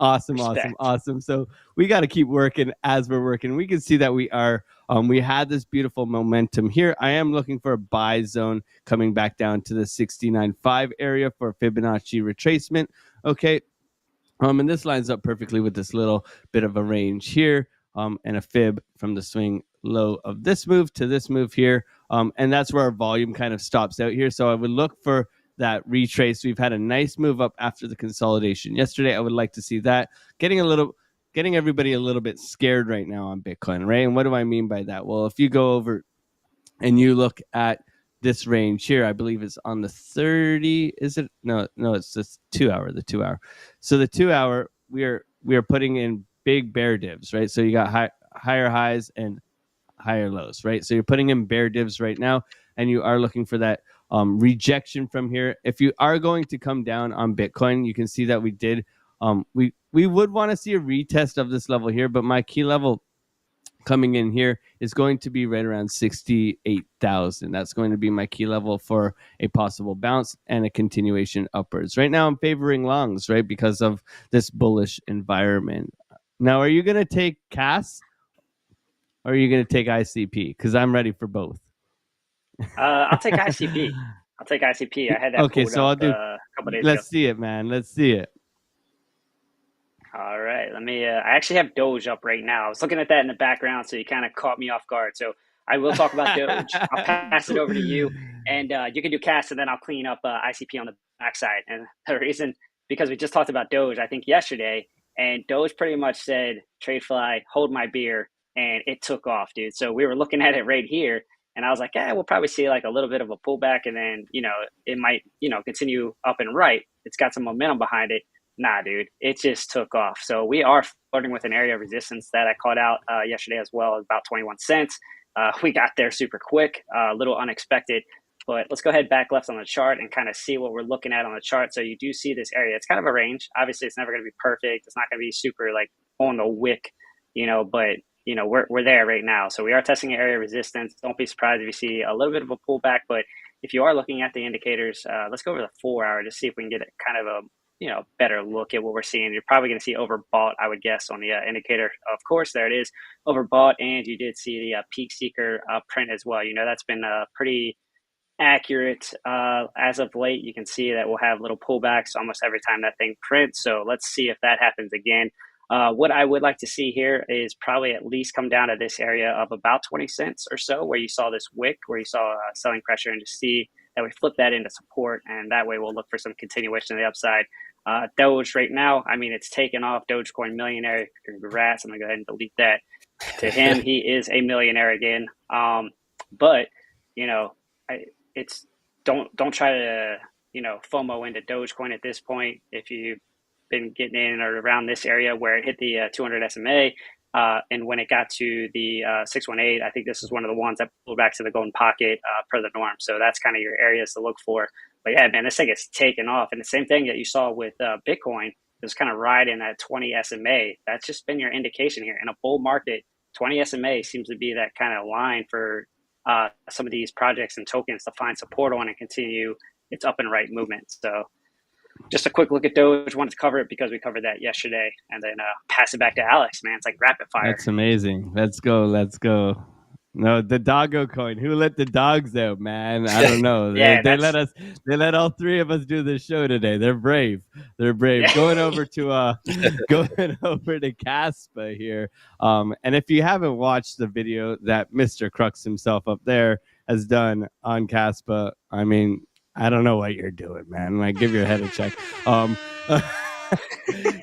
Awesome. So we got to keep working as we're working. We can see that we are, we had this beautiful momentum here. I am looking for a buy zone coming back down to the 69.5 area for Fibonacci retracement. Okay. And this lines up perfectly with this little bit of a range here, and a fib from the swing low of this move to this move here. And that's where our volume kind of stops out here. So I would look for that retrace. We've had a nice move up after the consolidation yesterday. I would like to see that. Getting everybody a little bit scared right now on Bitcoin, right? And what do I mean by that? Well, if you go over and you look at this range here, I believe it's on the 30. Is it? No, it's just the 2 hour. So the 2 hour, we are putting in big bear divs, right? So you got higher highs and higher lows, right? So you're putting in bear divs right now, and you are looking for that rejection from here. If you are going to come down on Bitcoin, you can see that we did. We would want to see a retest of this level here, but my key level coming in here is going to be right around 68,000. That's going to be my key level for a possible bounce and a continuation upwards. Right now, I'm favoring longs, right, because of this bullish environment. Now, are you going to take CAS or are you going to take ICP? Because I'm ready for both. I'll take ICP. I had that. Okay, so I'll do. A couple days let's ago. see it, man. Let's see it. All right, let me. I actually have Doge up right now. I was looking at that in the background, so you kind of caught me off guard. So I will talk about Doge. I'll pass it over to you, and you can do CAS, and then I'll clean up ICP on the backside. And the reason, because we just talked about Doge, I think yesterday, and Doge pretty much said, "TradeFly, hold my beer," and it took off, dude. So we were looking at it right here. And I was like, we'll probably see like a little bit of a pullback, and then, it might, continue up and right. It's got some momentum behind it. Nah, dude, it just took off. So we are flirting with an area of resistance that I called out yesterday as well, about 21 cents. We got there super quick, a little unexpected. But let's go ahead back left on the chart and kind of see what we're looking at on the chart. So you do see this area. It's kind of a range. Obviously, it's never going to be perfect. It's not going to be super like on the wick, but we're there right now. So we are testing an area of resistance. Don't be surprised if you see a little bit of a pullback. But if you are looking at the indicators, let's go over the 4 hour to see if we can get kind of a better look at what we're seeing. You're probably going to see overbought, I would guess, on the indicator. Of course, there it is, overbought, and you did see the peak seeker print as well. That's been pretty accurate as of late. You can see that we'll have little pullbacks almost every time that thing prints. So let's see if that happens again. What I would like to see here is probably at least come down to this area of about 20 cents or so, where you saw this wick, where you saw selling pressure, and just see that we flip that into support. And that way we'll look for some continuation of the upside. Doge right now, I mean, it's taken off. Dogecoin millionaire, congrats. I'm gonna go ahead and delete that. To him, he is a millionaire again. But it's don't try to FOMO into Dogecoin at this point. If you've been getting in or around this area where it hit the 200 SMA, and when it got to the 618, I think this is one of the ones that pulled back to the golden pocket per the norm. So that's kind of your areas to look for. But yeah, man, this thing is taken off. And the same thing that you saw with Bitcoin is kind of riding that 20 SMA. That's just been your indication here. In a bull market, 20 SMA seems to be that kind of line for some of these projects and tokens to find support on and continue its up and right movement. So just a quick look at Doge. Wanted to cover it because we covered that yesterday, and then pass it back to Alex, man. It's like rapid fire. That's amazing. Let's go. No, the doggo coin. Who let the dogs out, man? I don't know. Yeah, They let us. They let all three of us do this show today. They're brave. They're brave. yeah. Going over to going over to Caspa here. And if you haven't watched the video that Mr. Crux himself up there has done on Caspa, I mean, I don't know what you're doing, man. Like, give your head a check.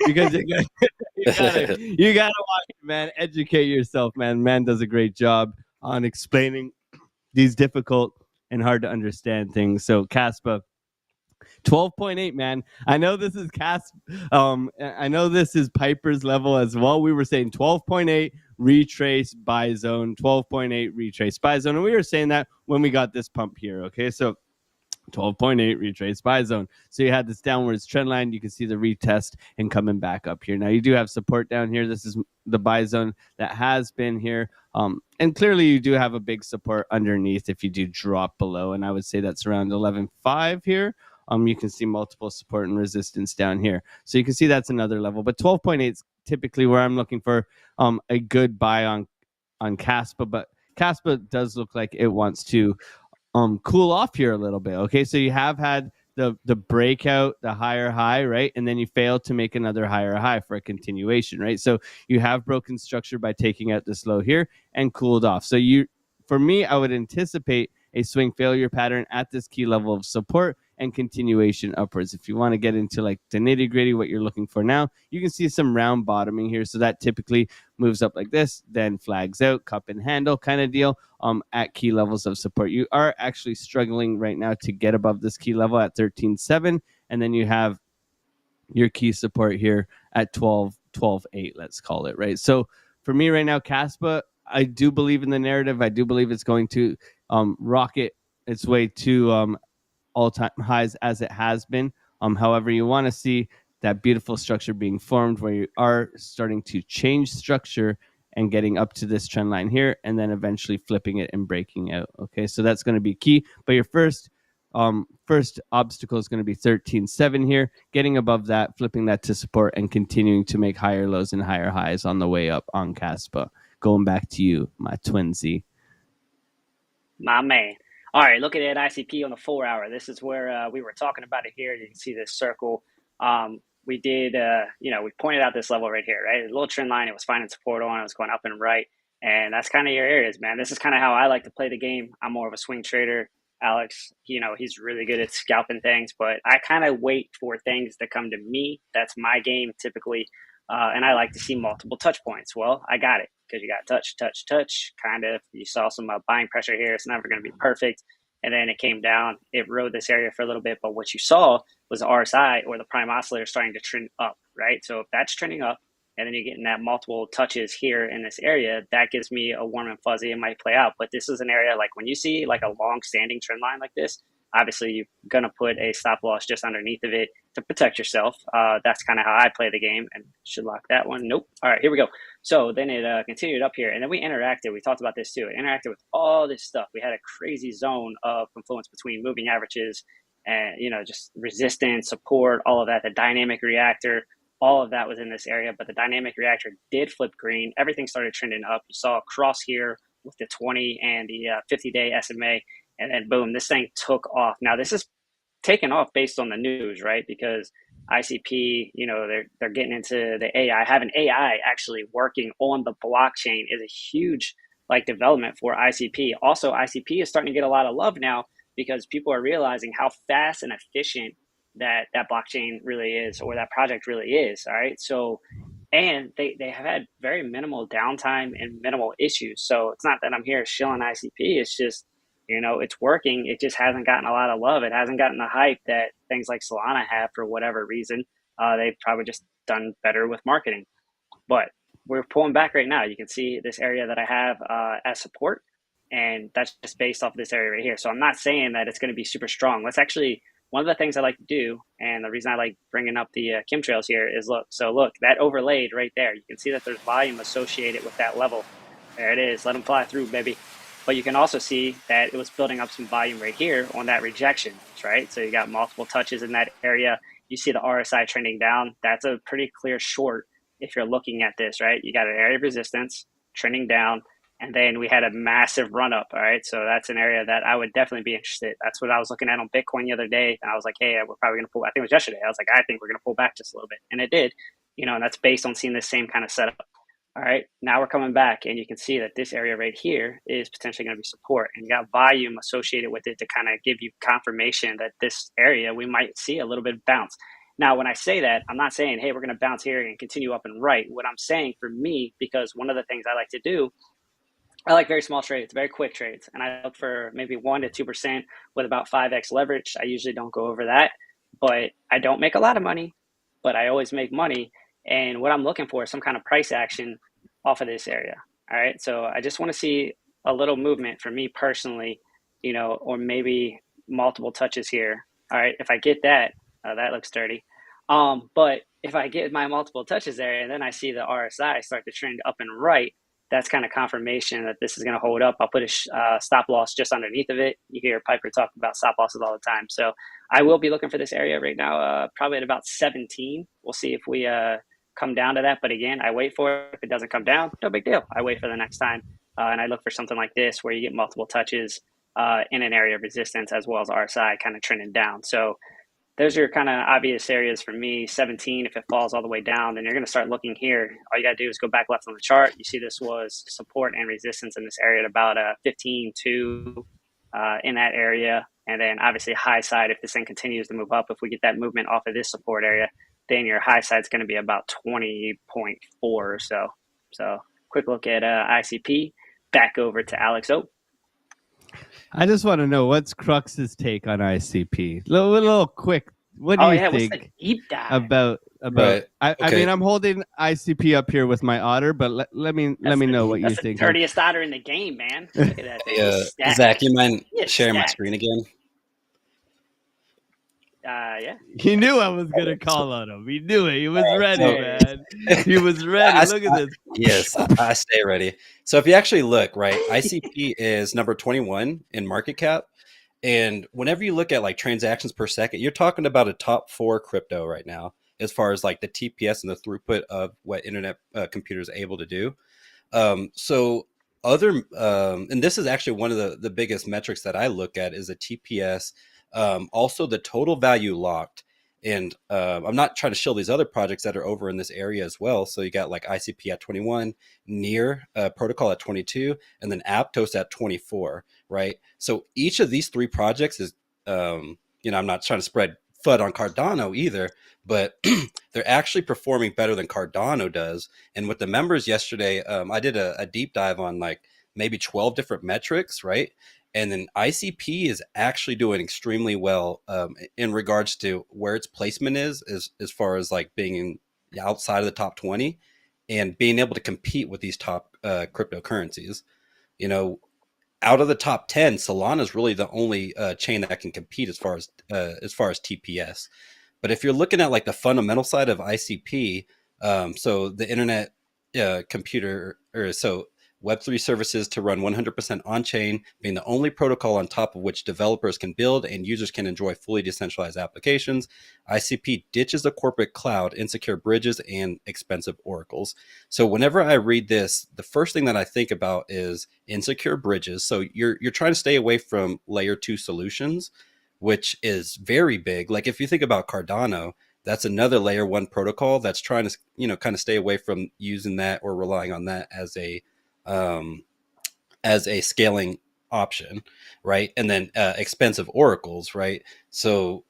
Because you gotta watch it, man. Educate yourself, man. Man does a great job on explaining these difficult and hard to understand things. So Caspa 12.8, man. I know this is I know this is Piper's level as well. We were saying 12.8 retrace buy zone, 12.8 retrace buy zone. And we were saying that when we got this pump here. Okay, so 12.8 retrace buy zone. So you had this downwards trend line. You can see the retest and coming back up here. Now you do have support down here. This is the buy zone that has been here. And clearly you do have a big support underneath if you do drop below. And I would say that's around 11.5 here. You can see multiple support and resistance down here. So you can see that's another level. But 12.8 is typically where I'm looking for a good buy on Caspa. But Caspa does look like it wants to cool off here a little bit. Okay, so you have had the breakout, the higher high, right? And then you failed to make another higher high for a continuation, right? So you have broken structure by taking out this low here and cooled off. So for me, I would anticipate a swing failure pattern at this key level of support and continuation upwards. If you want to get into like the nitty gritty, what you're looking for now, you can see some round bottoming here. So that typically moves up like this, then flags out, cup and handle kind of deal at key levels of support. You are actually struggling right now to get above this key level at 13.7. And then you have your key support here at 12.8, let's call it, right? So for me right now, Caspa, I do believe in the narrative. I do believe it's going to rocket its way to all-time highs as it has been. However, you want to see that beautiful structure being formed where you are starting to change structure and getting up to this trend line here and then eventually flipping it and breaking out. Okay, so that's going to be key. But your first obstacle is going to be 13.7 here, getting above that, flipping that to support and continuing to make higher lows and higher highs on the way up on Caspa. Going back to you, my twinsy. My man. All right, looking at ICP on the 4-hour. This is where we were talking about it here. You can see this circle. We did, we pointed out this level right here, right? A little trend line. It was finding support on. It was going up and right. And that's kind of your areas, man. This is kind of how I like to play the game. I'm more of a swing trader. Alex, he's really good at scalping things, but I kind of wait for things to come to me. That's my game typically. And I like to see multiple touch points. Well, I got it because you got touch, kind of. You saw some buying pressure here. It's never going to be perfect. And then it came down. It rode this area for a little bit. But what you saw was the RSI or the prime oscillator starting to trend up, right? So if that's trending up and then you're getting that multiple touches here in this area, that gives me a warm and fuzzy. It might play out. But this is an area like when you see like a long standing trend line like this, obviously you're going to put a stop loss just underneath of it to protect yourself. That's kind of how I play the game, and should lock that one. Nope. All right, here we go. So then it continued up here, and then we interacted. We talked about this too. It interacted with all this stuff. We had a crazy zone of confluence between moving averages and, just resistance, support, all of that. The dynamic reactor, all of that was in this area, but the dynamic reactor did flip green. Everything started trending up. You saw a cross here with the 20 and the 50-day SMA, and then boom, this thing took off. Now this is taken off based on the news, right? Because ICP, they're getting into the AI. Having AI actually working on the blockchain is a huge development for ICP. Also, ICP is starting to get a lot of love now because people are realizing how fast and efficient that blockchain really is, or that project really is. All right. So, and they have had very minimal downtime and minimal issues. So it's not that I'm here shilling ICP. It's just, it's working. It just hasn't gotten a lot of love. It hasn't gotten the hype that things like Solana have for whatever reason. They've probably just done better with marketing. But we're pulling back right now. You can see this area that I have as support, and that's just based off of this area right here. So I'm not saying that it's going to be super strong. Let's actually, one of the things I like to do, and the reason I like bringing up the chemtrails here is look, that overlaid right there. You can see that there's volume associated with that level. There it is. Let them fly through, baby. But you can also see that it was building up some volume right here on that rejection, right? So you got multiple touches in that area. You see the RSI trending down. That's a pretty clear short if you're looking at this, right? You got an area of resistance trending down. and then we had a massive run up. All right, so that's an area that I would definitely be interested. That's what I was looking at on Bitcoin the other day, and I was like, hey, we're probably going to pull. I think it was yesterday. I was like, I think we're going to pull back just a little bit, and it did. And that's based on seeing the same kind of setup. All right, now we're coming back, and you can see that this area right here is potentially going to be support, and you got volume associated with it to kind of give you confirmation that this area we might see a little bit of bounce. Now, when I say that, I'm not saying, hey, we're going to bounce here and continue up and right. What I'm saying for me, because one of the things I like to do, I like very small trades, very quick trades, and I look for maybe 1 to 2% with about 5x leverage. I usually don't go over that, but I don't make a lot of money, but I always make money. And what I'm looking for is some kind of price action off of this area. All right. So I just want to see a little movement for me personally, or maybe multiple touches here. All right. If I get that, that looks dirty. But if I get my multiple touches there and then I see the RSI start to trend up and right, that's kind of confirmation that this is going to hold up. I'll put a stop loss just underneath of it. You hear Piper talk about stop losses all the time. So I will be looking for this area right now, probably at about 17. We'll see if we come down to that. But again, I wait for it. If it doesn't come down, no big deal. I wait for the next time. And I look for something like this where you get multiple touches in an area of resistance as well as RSI kind of trending down. So those are kind of obvious areas for me. 17, if it falls all the way down, then you're going to start looking here. All you got to do is go back left on the chart. You see this was support and resistance in this area at about 15.2 in that area. And then obviously high side, if this thing continues to move up, if we get that movement off of this support area, then your high side is going to be about 20.4 or so. So quick look at ICP. Back over to AlexO. I just want to know, what's Crux's take on ICP? Little quick. What do you think what's the deep dive? about? Right. I mean, I'm holding ICP up here with my otter, but let me know what you think. That's the dirtiest otter in the game, man. Look at that thing. Zach, you mind sharing my screen again? Yeah. He knew I was gonna call on him. He knew it. He was ready, man. He was ready. Look at this. Yes, I stay ready. So if you actually look, right, ICP is number 21 in market cap. And whenever you look at like transactions per second, you're talking about a top 4 crypto right now, as far as like the TPS and the throughput of what internet computers are able to do. So other, and this is actually one of the biggest metrics that I look at is a TPS. Also the total value locked, and I'm not trying to shill these other projects that are over in this area as well. So you got like ICP at 21, Near Protocol at 22, and then Aptos at 24, right? So each of these 3 projects is, I'm not trying to spread FUD on Cardano either, but they're actually performing better than Cardano does. And with the members yesterday, I did a deep dive on like maybe 12 different metrics, right? And then ICP is actually doing extremely well in regards to where its placement is as far as like being outside of the top 20 and being able to compete with these top cryptocurrencies. Out of the top 10, Solana is really the only chain that can compete as far as TPS. But if you're looking at like the fundamental side of ICP, so the internet computer, or so Web3 services to run 100% on-chain, being the only protocol on top of which developers can build and users can enjoy fully decentralized applications. ICP ditches the corporate cloud, insecure bridges, and expensive oracles. So whenever I read this, the first thing that I think about is insecure bridges. So you're trying to stay away from layer 2 solutions, which is very big. Like if you think about Cardano, that's another layer 1 protocol that's trying to, kind of stay away from using that or relying on that as a scaling option, right? And then expensive oracles, right? So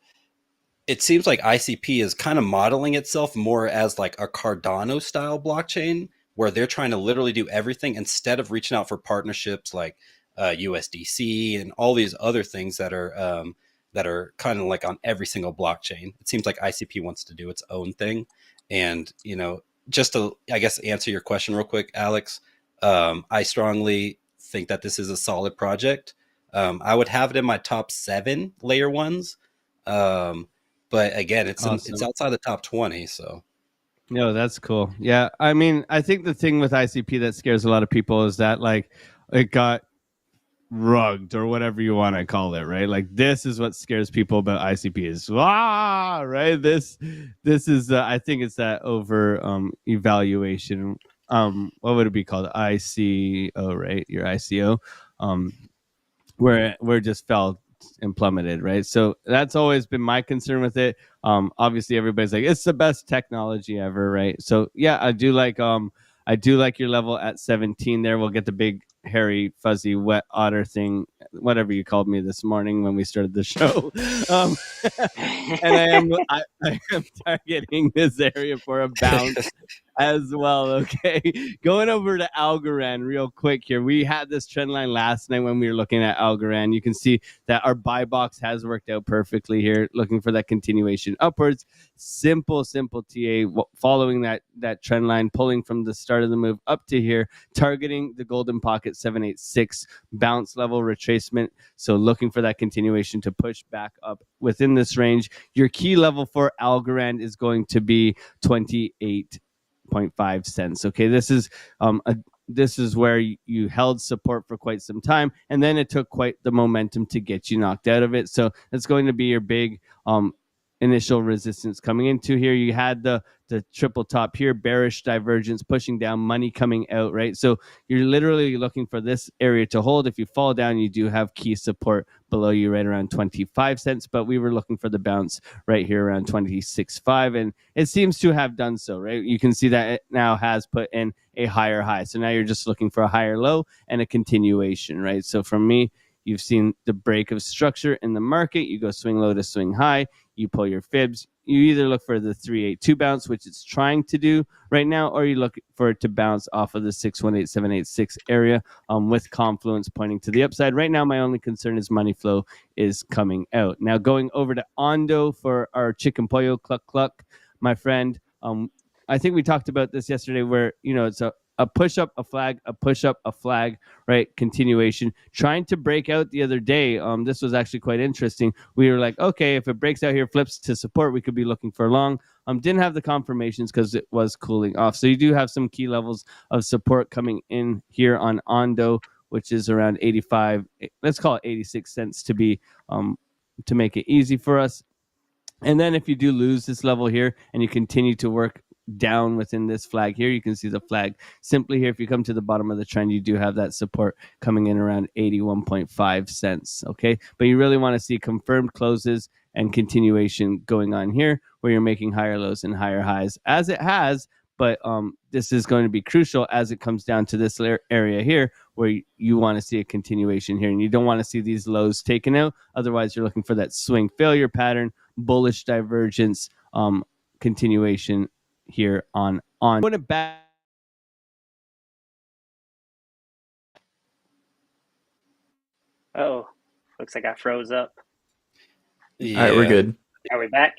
it seems like ICP is kind of modeling itself more as like a Cardano style blockchain, where they're trying to literally do everything instead of reaching out for partnerships like USDC and all these other things that are kind of like on every single blockchain. It seems like ICP wants to do its own thing. And, just to, I guess, answer your question real quick, Alex, I strongly think that this is a solid project. I would have it in my top 7 layer 1s. But again, it's awesome. It's outside the top 20. So, no, that's cool. Yeah. I mean, I think the thing with ICP that scares a lot of people is that like it got rugged or whatever you want to call it, right? Like this is what scares people about ICP is right. This is I think it's that over evaluation what would it be called? ICO, right? Your ICO, where it just fell and plummeted, right? So that's always been my concern with it. Obviously everybody's like, it's the best technology ever, right? So yeah, I do like your level at 17 there. We'll get the big hairy fuzzy wet otter thing, whatever you called me this morning when we started the show. And I am targeting this area for a bounce as well. Okay, going over to Algorand real quick here. We had this trend line last night when we were looking at Algorand. You can see that our buy box has worked out perfectly here, looking for that continuation upwards. Simple TA, following that trend line, pulling from the start of the move up to here, targeting the golden pocket 786 bounce level retracement. So looking for that continuation to push back up within this range. Your key level for Algorand is going to be 28.5 cents. Okay, this is where you held support for quite some time, and then it took quite the momentum to get you knocked out of it. So it's going to be your big initial resistance coming into here. You had the triple top here, bearish divergence pushing down, money coming out, right? So you're literally looking for this area to hold. If you fall down, you do have key support below you right around 25 cents, but we were looking for the bounce right here around 26.5, and it seems to have done so, right? You can see that it now has put in a higher high. So now you're just looking for a higher low and a continuation, right? So from me, you've seen the break of structure in the market. You go swing low to swing high. You pull your fibs. You either look for the 382 bounce, which it's trying to do right now, or you look for it to bounce off of the 618786 area with confluence pointing to the upside. Right now, my only concern is money flow is coming out. Now, going over to Ondo for our chicken pollo cluck cluck, my friend. I think we talked about this yesterday where, it's a push up, a flag, a push up, a flag, right? Continuation. Trying to break out the other day. This was actually quite interesting. We were like, okay, if it breaks out here, flips to support, we could be looking for long. Didn't have the confirmations because it was cooling off. So you do have some key levels of support coming in here on Ondo, which is around 85. Let's call it 86 cents to be to make it easy for us. And then if you do lose this level here and you continue to work down within this flag here, you can see the flag simply here. If you come to the bottom of the trend, you do have that support coming in around 81.5 cents. Okay, but you really want to see confirmed closes and continuation going on here where you're making higher lows and higher highs as it has. But this is going to be crucial as it comes down to this area here where you want to see a continuation here, and you don't want to see these lows taken out. Otherwise, you're looking for that swing failure pattern, bullish divergence, continuation here on. Put it back. Oh, looks like I froze up. Yeah. All right, we're good. Are we back?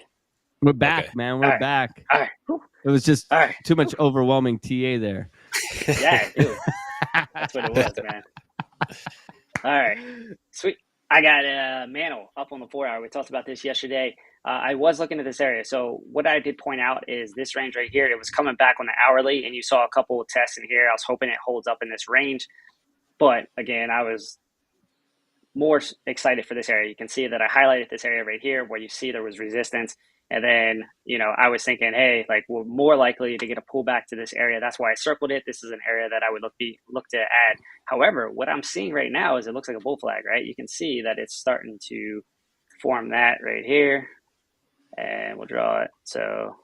We're back, Okay. man. We're back. All right. Whew. It was just All right. too much overwhelming TA there. Yeah, dude. That's what it was, man. All right. Sweet. I got Mantle up on the 4-hour. We talked about this yesterday. I was looking at this area. So what I did point out is this range right here. It was coming back on the hourly, and you saw a couple of tests in here. I was hoping it holds up in this range. But, again, I was more excited for this area. You can see that I highlighted this area right here where you see there was resistance. And then, I was thinking, hey, like we're more likely to get a pullback to this area. That's why I circled it. This is an area that I would look to add. However, what I'm seeing right now is it looks like a bull flag, right? You can see that it's starting to form that right here. And we'll draw it. So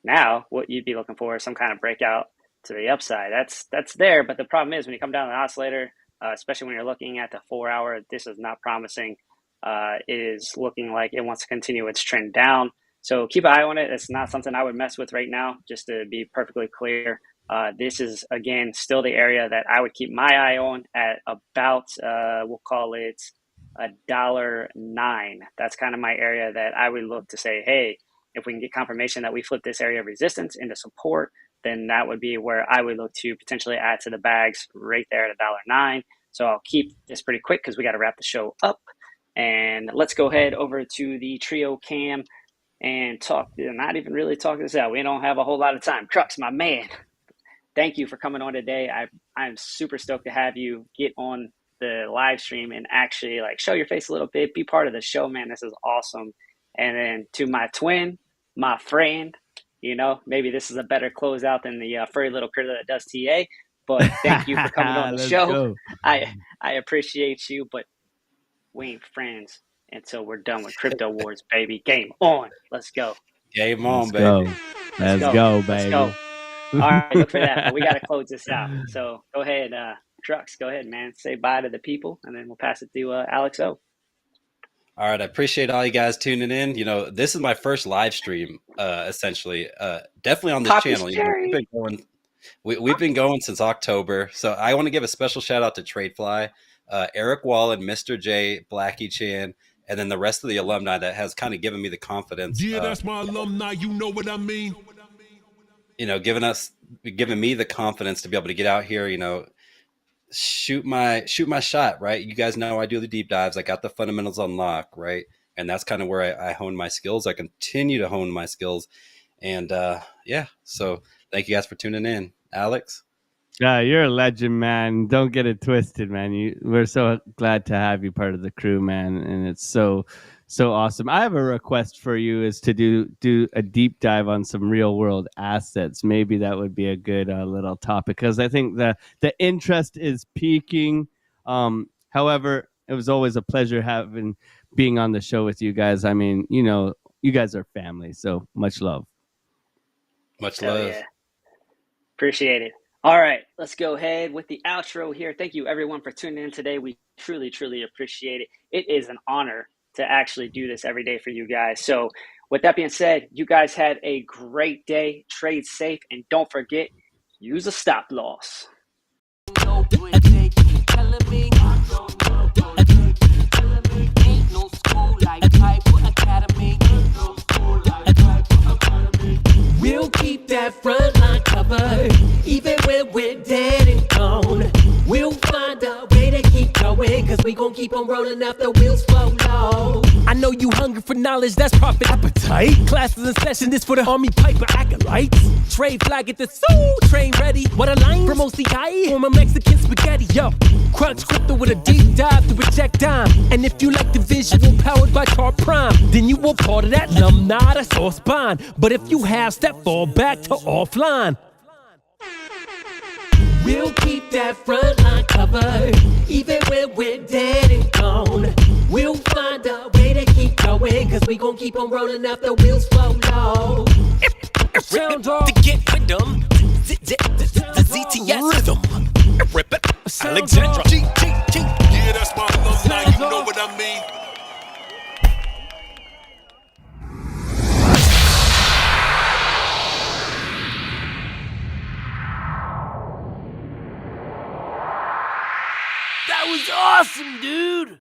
now what you'd be looking for is some kind of breakout to the upside. That's there. But the problem is when you come down the oscillator, especially when you're looking at the 4-hour, this is not promising. It is looking like it wants to continue its trend down. So keep an eye on it. It's not something I would mess with right now, just to be perfectly clear. This is, again, still the area that I would keep my eye on at about, we'll call it $1.09. That's kind of my area that I would look to say, hey, if we can get confirmation that we flip this area of resistance into support, then that would be where I would look to potentially add to the bags right there at $1.09. So I'll keep this pretty quick because we got to wrap the show up. And let's go ahead over to the trio cam and not even really talk this out. We don't have a whole lot of time. Crux, my man, thank you for coming on today. I'm super stoked to have you get on the live stream and actually like show your face a little bit, be part of the show, man. This is awesome. And then to my twin, my friend, You know, maybe this is a better closeout than the furry little critter that does TA. But thank you for coming on the Let's show. go. I appreciate you, but we ain't friends until we're done with Crypto Wars, baby. Game on. Let's go. Game on, Let's baby. go. Let's go, baby. Let's go. All right, look for that. But we got to close this out. So go ahead, Crux. Go ahead, man. Say bye to the people, and then we'll pass it to AlexO. All right, I appreciate all you guys tuning in. You know, this is my first live stream, essentially. Definitely on this channel. You know, we've been going since October, so I want to give a special shout out to TradeFly, Eric Wall, and Mr. J, Blackie Chan, and then the rest of the alumni that has kind of given me the confidence. Yeah, that's my alumni. You know what I mean? You know, giving me the confidence to be able to get out here. You know, shoot my shot, right? You guys know I do the deep dives. I got the fundamentals on lock, right? And that's kind of where I hone my skills. I continue to hone my skills. And yeah, so thank you guys for tuning in. Alex? Yeah, you're a legend, man. Don't get it twisted, man. We're so glad to have you part of the crew, man. And it's so awesome. I have a request for you is to do a deep dive on some real world assets. Maybe that would be a good little topic, because I think the interest is peaking. However, it was always a pleasure being on the show with you guys. I mean, you know, you guys are family, so much love. Much love. Yeah. Appreciate it. All right, let's go ahead with the outro here. Thank you, everyone, for tuning in today. We truly, truly appreciate it. It is an honor to actually do this every day for you guys. So with that being said, you guys had a great day. Trade safe, and don't forget, use a stop loss. We'll keep that front line covered, even when we're dead and gone. We'll find a way to keep going, cause we gon' keep on rolling up the wheels flow low. I know you hungry for knowledge, that's profit appetite. Classes in session, this for the Army Piper acolytes. TradeFly, get the soul train ready. What a line from OCI, from a Mexican spaghetti. Yo, Crux crypto with a deep dive to reject dime. And if you like the visual powered by Car Prime, then you were part of that alumni, that's all spine. But if you have step, fall back to offline. We'll keep that front line covered, even when we're dead and gone. We'll find a way to keep going, cause we gon' keep on rolling up the wheels flow low. Sound off to get rhythm, the ZTS rhythm. Rip it, Alexandra. Yeah, that's my alumni. You know what I mean? That was awesome, dude!